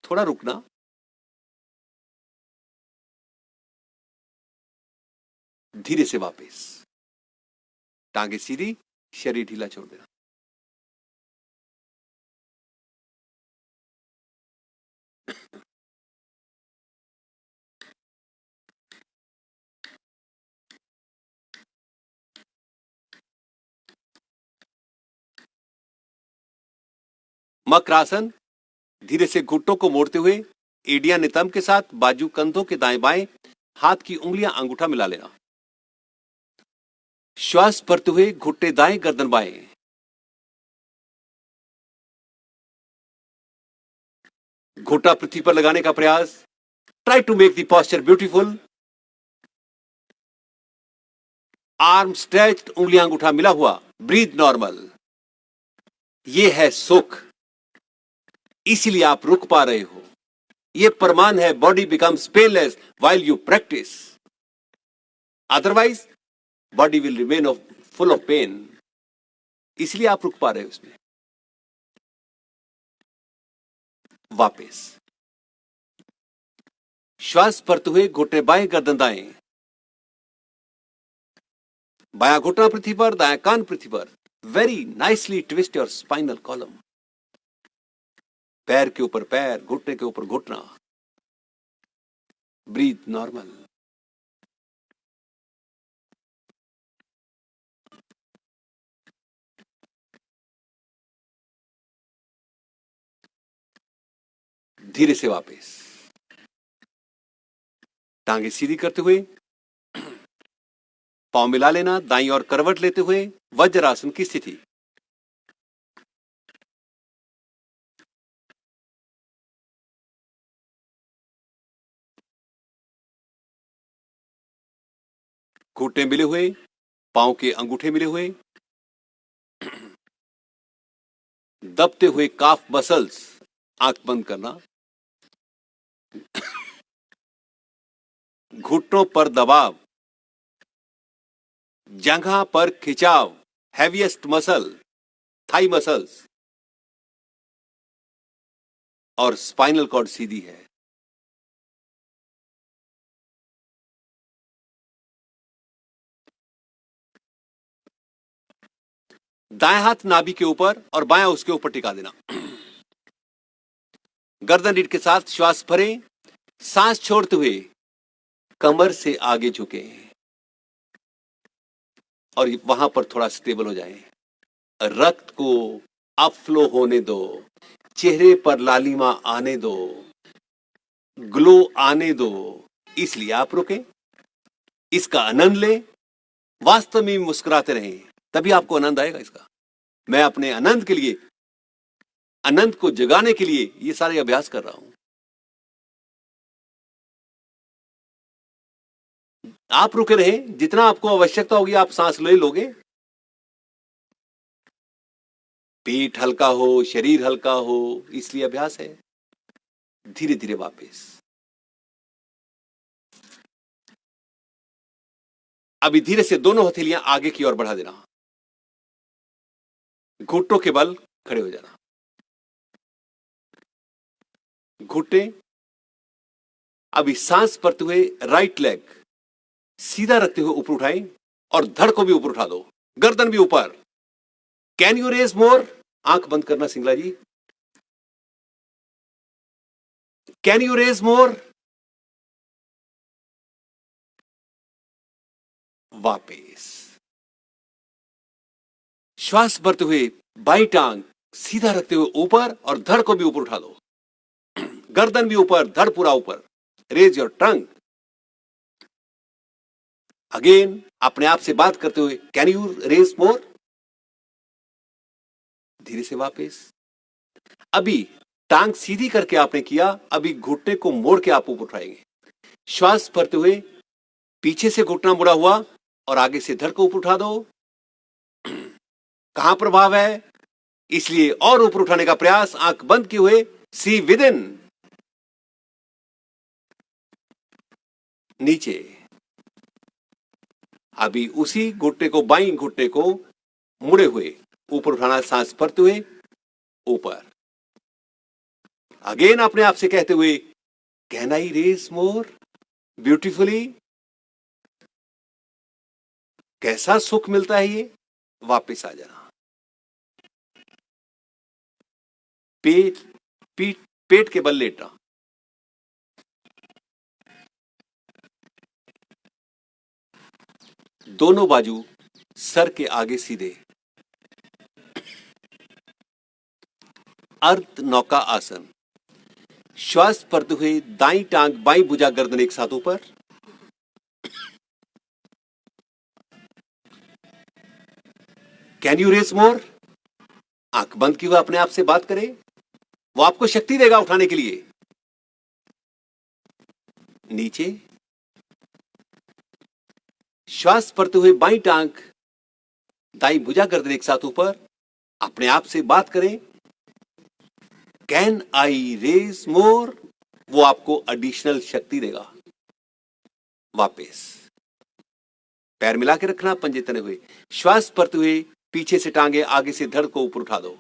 थोड़ा रुकना, धीरे से वापस। टांगे सीधी, शरीर ढीला छोड़ देना। मकरासन, धीरे से घुटनों को मोड़ते हुए एडिया नितंब के साथ बाजू कंधों के दाएं बाएं, हाथ की उंगलियां अंगूठा मिला लेना। श्वास भरते हुए घुटने दाएं, गर्दन बाएं। घुटना पृथ्वी पर लगाने का प्रयास। Try to make the posture beautiful. Arm stretched, उंगलियां अंगूठा मिला हुआ। Breathe normal. यह है सुख, इसीलिए आप रुक पा रहे हो। यह प्रमाण है body becomes painless while you practise. Otherwise body will remain full of pain. इसलिए आप रुक पा रहे हो इसमें। वापस श्वास भरते हुए घुटने बाएं, गर्दन दाएं। बायां घुटना पृथ्वी पर, दायां कान पृथ्वी पर। Very nicely twist your spinal column. पैर के ऊपर पैर, घुटने के ऊपर घुटना। Breathe normal. धीरे से वापस टांगे सीधी करते हुए, पांव मिला लेना, दाईं ओर करवट लेते हुए वज्रासन की स्थिति। घुटने मिले हुए, पांव के अंगूठे मिले हुए। दबते हुए काफ मसल्स, आंख बंद करना। घुटनों पर दबाव, जंघा पर खिंचाव। हैवीएस्ट मसल थाई मसल्स, और स्पाइनल कॉर्ड सीधी है। दाएं हाथ नाभि के ऊपर और बायां उसके ऊपर टिका देना। गर्दन रीढ़ के साथ श्वास भरें, सांस छोड़ते हुए कमर से आगे झुके और वहां पर थोड़ा स्टेबल हो जाएं। रक्त को अपफ्लो होने दो, चेहरे पर लालिमा आने दो, ग्लो आने दो। इसलिए आप रुके, इसका आनंद ले, वास्तव में मुस्कुराते रहें, तभी आपको आनंद आएगा इसका। मैं अपने आनंद के लिए, आनंद को जगाने के लिए ये सारे अभ्यास कर रहा हूं। आप रुके रहें, जितना आपको आवश्यकता होगी आप सांस ले लोगे। पेट हल्का हो, शरीर हल्का हो, इसलिए अभ्यास है। धीरे धीरे वापस। अभी धीरे से दोनों हथेलियां आगे की ओर बढ़ा देना। घुटनों के बल खड़े हो जाना। घुटने, अभी सांस भरते हुए राइट लेग सीधा रखते हुए ऊपर उठाएं और धड़ को भी ऊपर उठा दो, गर्दन भी ऊपर। कैन यू रेज मोर? आंख बंद करना सिंगला जी। कैन यू रेज मोर? वापिस श्वास भरते हुए बाई टांग सीधा रखते हुए ऊपर और धड़ को भी ऊपर उठा दो, गर्दन भी ऊपर, धड़ पूरा ऊपर। Raise your tongue. अगेन अपने आप से बात करते हुए, कैन यू रेज मोर? धीरे से वापस। अभी टांग सीधी करके आपने किया, अभी घुटने को मोड़ के आप ऊपर उठाएंगे। श्वास भरते हुए पीछे से घुटना मुड़ा हुआ और आगे से धड़ को ऊपर उठा दो। कहां प्रभाव है, इसलिए और ऊपर उठाने का प्रयास। आंख बंद किए हुए, सी विद इन। नीचे। अभी उसी घुटने को, बाईं घुटने को मुड़े हुए ऊपर उठाना, सांस भरते हुए ऊपर। अगेन अपने आप से कहते हुए, can I raise more? Beautifully. कैसा सुख मिलता है ये। वापिस आ जाना। पेट पीठ पेट के बल लेटना। दोनों बाजू सर के आगे सीधे। अर्ध नौका आसन। श्वास भरते हुए दाई टांग, बाई भुजा, गर्दन एक साथ ऊपर। कैन यू रेस मोर? आंख बंद की हुए अपने आप से बात करें, वो आपको शक्ति देगा उठाने के लिए। नीचे। श्वास भरते हुए बाई टांग, दाई भुजा, गर्दन एक साथ ऊपर। अपने आप से बात करें, कैन आई रेज मोर? वो आपको एडिशनल शक्ति देगा। वापस पैर मिला के रखना, पंजे तने हुए। श्वास भरते हुए पीछे से टांगे, आगे से धड़ को ऊपर उठा दो,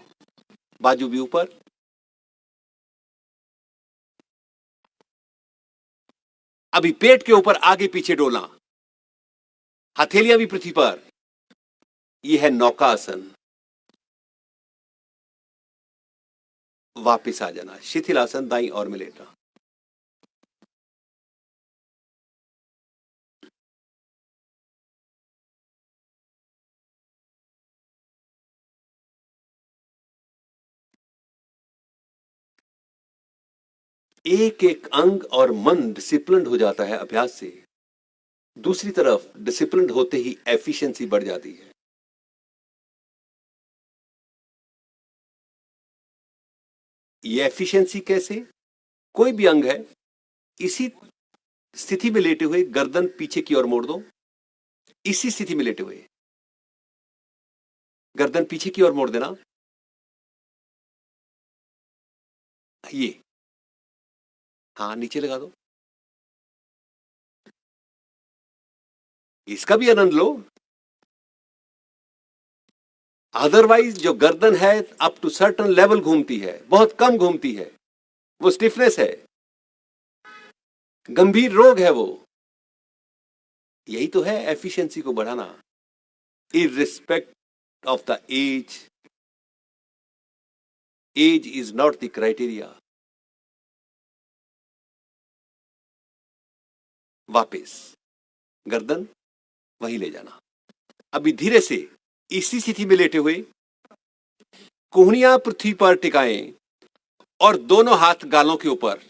बाजू भी ऊपर। अभी पेट के ऊपर आगे पीछे डोलना, हथेलियां भी पृथ्वी पर। यह है नौकासन। वापिस आ जाना, शिथिलासन, दाई और में लेटना। एक एक अंग और मन डिसिप्लिन हो जाता है अभ्यास से। दूसरी तरफ डिसिप्लिन होते ही एफिशिएंसी बढ़ जाती है। ये एफिशिएंसी कैसे? कोई भी अंग है, इसी स्थिति में लेटे हुए गर्दन पीछे की ओर मोड़ दो। इसी स्थिति में लेटे हुए गर्दन पीछे की ओर मोड़ देना। ये, हाँ, नीचे लगा दो। इसका भी आनंद लो। अदरवाइज जो गर्दन है अप टू सर्टन लेवल घूमती है, बहुत कम घूमती है, वो स्टिफनेस है, गंभीर रोग है वो। यही तो है एफिशिएंसी को बढ़ाना, irrespective of the age. Age is not the criteria. वापिस गर्दन वहीं ले जाना। अभी धीरे से इसी स्थिति में लेटे हुए कोहनियां पृथ्वी पर टिकाएं और दोनों हाथ गालों के ऊपर।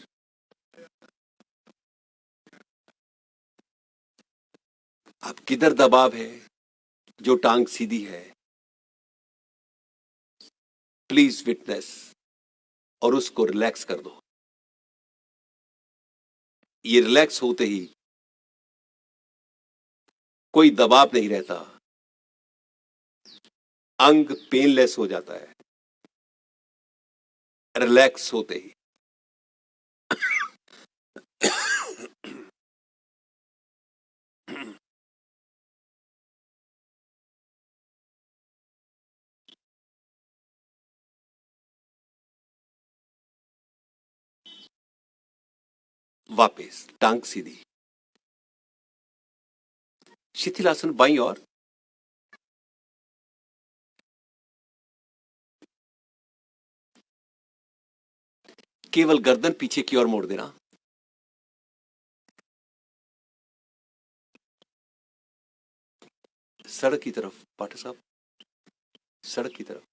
अब किधर दबाव है, जो टांग सीधी है, प्लीज विटनेस और उसको रिलैक्स कर दो। ये रिलैक्स होते ही कोई दबाव नहीं रहता, अंग पेनलेस हो जाता है रिलैक्स होते ही। वापस टांग सीधी। शिथिलासन बाईं ओर, केवल गर्दन पीछे की ओर मोड़ देना। सड़क की तरफ पाठक साहब, सड़क की तरफ,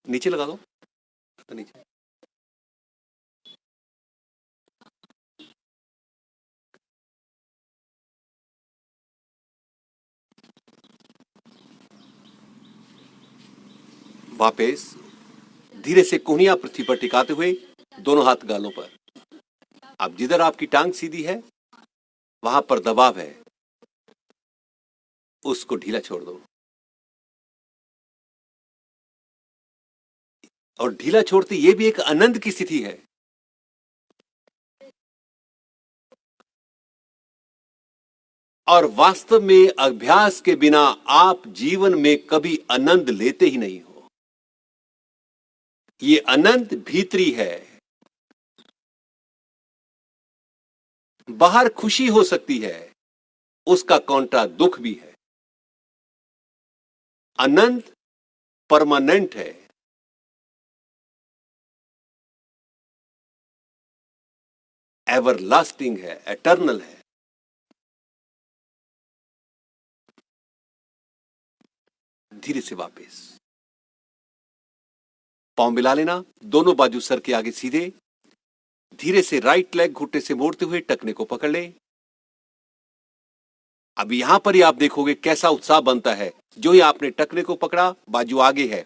नीचे लगा दो, नीचे। वापस धीरे से कोहनियां पृथ्वी पर टिकाते हुए दोनों हाथ गालों पर। अब जिधर आपकी टांग सीधी है वहां पर दबाव है, उसको ढीला छोड़ दो। और ढीला छोड़ते यह भी एक आनंद की स्थिति है। और वास्तव में अभ्यास के बिना आप जीवन में कभी आनंद लेते ही नहीं हो। ये आनंद भीतरी है। बाहर खुशी हो सकती है, उसका कांटा दुख भी है। आनंद परमानेंट है, एवरलास्टिंग है, एटर्नल है। धीरे से वापस पांव मिला लेना, दोनों बाजू सर के आगे सीधे। धीरे से राइट लेग घुटने से मोड़ते हुए टखने को पकड़ ले। अब यहां पर ही आप देखोगे कैसा उत्साह बनता है। जो ही आपने टखने को पकड़ा, बाजू आगे है,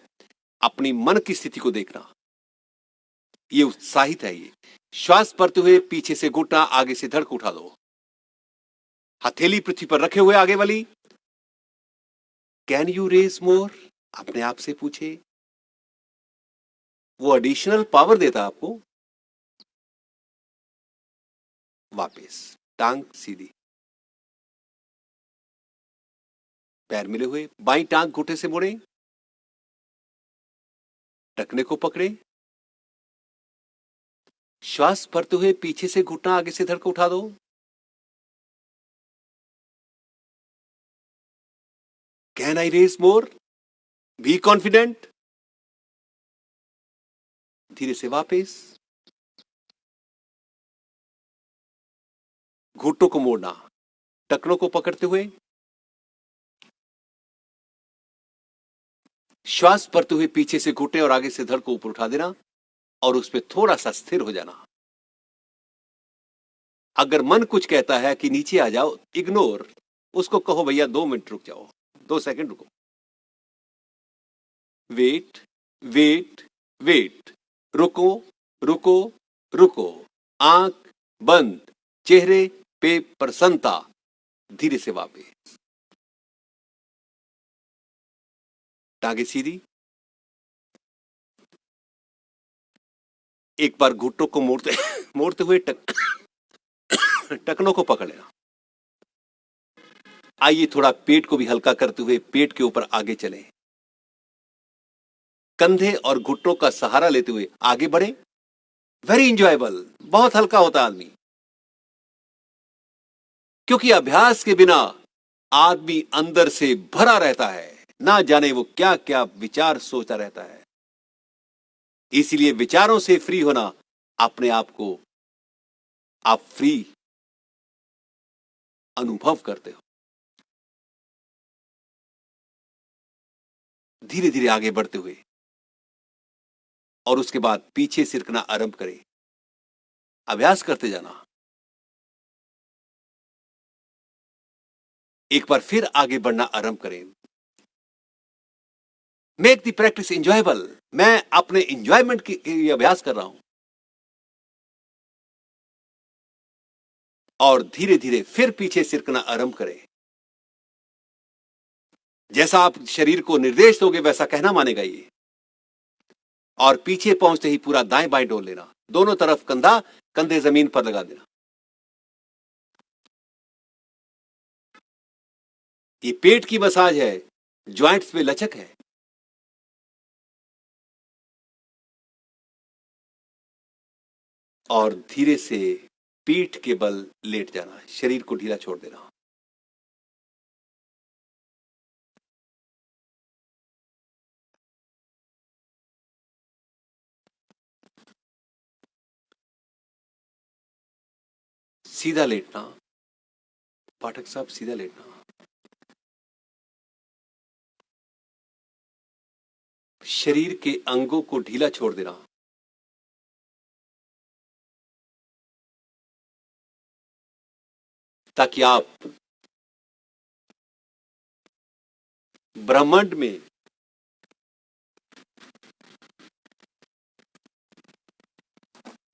अपनी मन की स्थिति को देखना, ये उत्साहित है। ये श्वास भरते हुए पीछे से घुटना आगे से धड़ को उठा दो। हथेली पृथ्वी पर रखे हुए आगे वाली। कैन यू रेज मोर? अपने आप से पूछे। वो एडिशनल पावर देता आपको। वापस टांग सीधी, पैर मिले हुए, बाईं टांग घुटने से मोड़े, टखने को पकड़े। श्वास भरते हुए पीछे से घुटना आगे से धड़ को उठा दो। Can I raise more? Be confident. धीरे से वापस घुटनों को मोड़ना, टखनों को पकड़ते हुए श्वास भरते हुए पीछे से घुटने और आगे से धड़ को ऊपर उठा देना और उस पर थोड़ा सा स्थिर हो जाना। अगर मन कुछ कहता है कि नीचे आ जाओ, इग्नोर उसको, कहो भैया 2 मिनट रुक जाओ, 2 सेकंड रुको। वेट वेट वेट, रुको रुको रुको, आंख बंद, चेहरे पे प्रसन्नता। धीरे से वापस टांगे सीधी। एक बार घुटनों को मोड़ते मोड़ते हुए टखनों को पकड़ लेना। आइए थोड़ा पेट को भी हल्का करते हुए पेट के ऊपर आगे चले। कंधे और घुटनों का सहारा लेते हुए आगे बढ़े। वेरी इंजॉयबल, बहुत हल्का होता आदमी। क्योंकि अभ्यास के बिना आदमी अंदर से भरा रहता है, ना जाने वो क्या क्या विचार सोचता रहता है। इसीलिए विचारों से फ्री होना, अपने आप को आप फ्री अनुभव करते हो। धीरे धीरे आगे बढ़ते हुए और उसके बाद पीछे सिरकना आरंभ करें। अभ्यास करते जाना। एक बार फिर आगे बढ़ना आरंभ करें। Make the practice enjoyable. मैं अपने इंजॉयमेंट की अभ्यास कर रहा हूं। और धीरे धीरे फिर पीछे सिरकना आरंभ करें। जैसा आप शरीर को निर्देश दोगे वैसा कहना मानेगा ये। और पीछे पहुंचते ही पूरा दाएं बाएं डोल लेना, दोनों तरफ कंधा, कंधे जमीन पर लगा देना। ये पेट की मसाज है, ज्वाइंट्स में लचक है। और धीरे से पीठ के बल लेट जाना, शरीर को ढीला छोड़ देना। सीधा लेटना, पाठक साहब सीधा लेटना, शरीर के अंगों को ढीला छोड़ देना, ताकि आप ब्रह्मांड में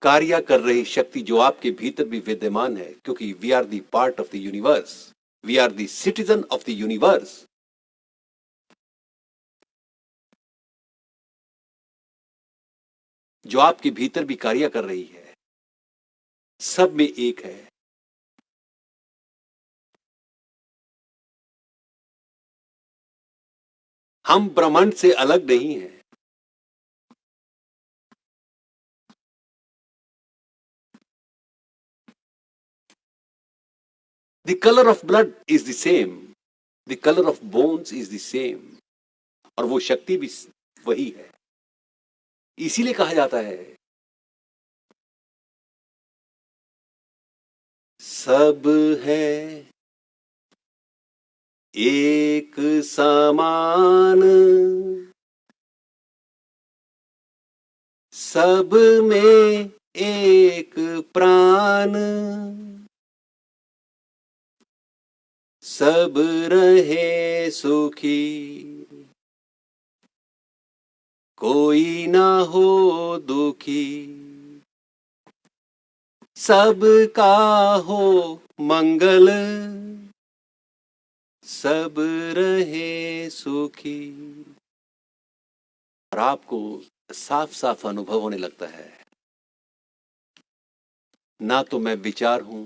कार्य कर रही शक्ति जो आपके भीतर भी विद्यमान है, क्योंकि we are the part of the universe, we are the citizen of the universe, जो आपके भीतर भी कार्य कर रही है, सब में एक है। हम ब्रह्मांड से अलग नहीं हैं। The color of blood is the same, the color of bones is the same, और वो शक्ति भी वही है। इसीलिए कहा जाता है सब है एक समान, सब में एक प्राण, सब रहे सुखी, कोई ना हो दुखी, सबका हो मंगल, सब रहे सुखी। और आपको साफ साफ अनुभव होने लगता है, ना तो मैं विचार हूं,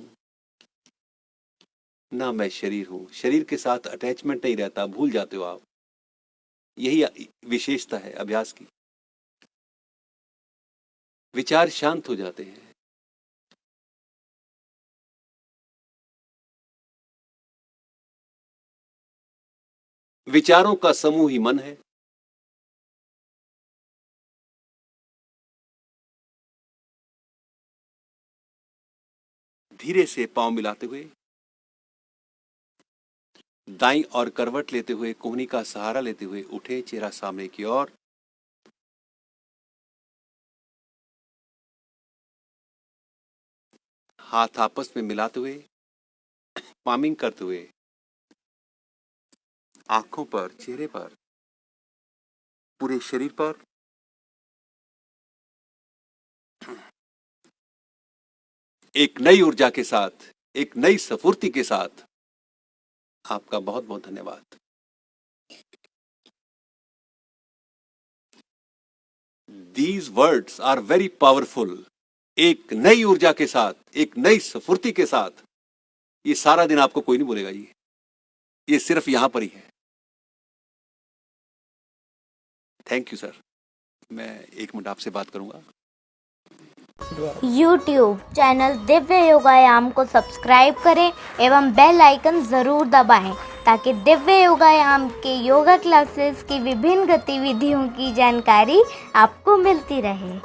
ना मैं शरीर हूं। शरीर के साथ अटैचमेंट नहीं रहता, भूल जाते हो आप। यही विशेषता है अभ्यास की। विचार शांत हो जाते हैं। विचारों का समूह ही मन है। धीरे से पांव मिलाते हुए, दाईं और करवट लेते हुए, कोहनी का सहारा लेते हुए उठे, चेहरा सामने की ओर। हाथ आपस में मिलाते हुए, पामिंग करते हुए, आंखों पर, चेहरे पर, पूरे शरीर पर एक नई ऊर्जा के साथ, एक नई स्फूर्ति के साथ आपका बहुत बहुत धन्यवाद। These words are very powerful। एक नई ऊर्जा के साथ, एक नई स्फूर्ति के साथ, ये सारा दिन आपको कोई नहीं बोलेगा। ये सिर्फ यहां पर ही है। Thank you sir. मैं 1 मिनट आपसे बात करूंगा। YouTube चैनल दिव्य योगायाम को सब्सक्राइब करें एवं बेल आइकन ज़रूर दबाएं ताकि दिव्य योगायाम के योगा क्लासेस की विभिन्न गतिविधियों की जानकारी आपको मिलती रहे।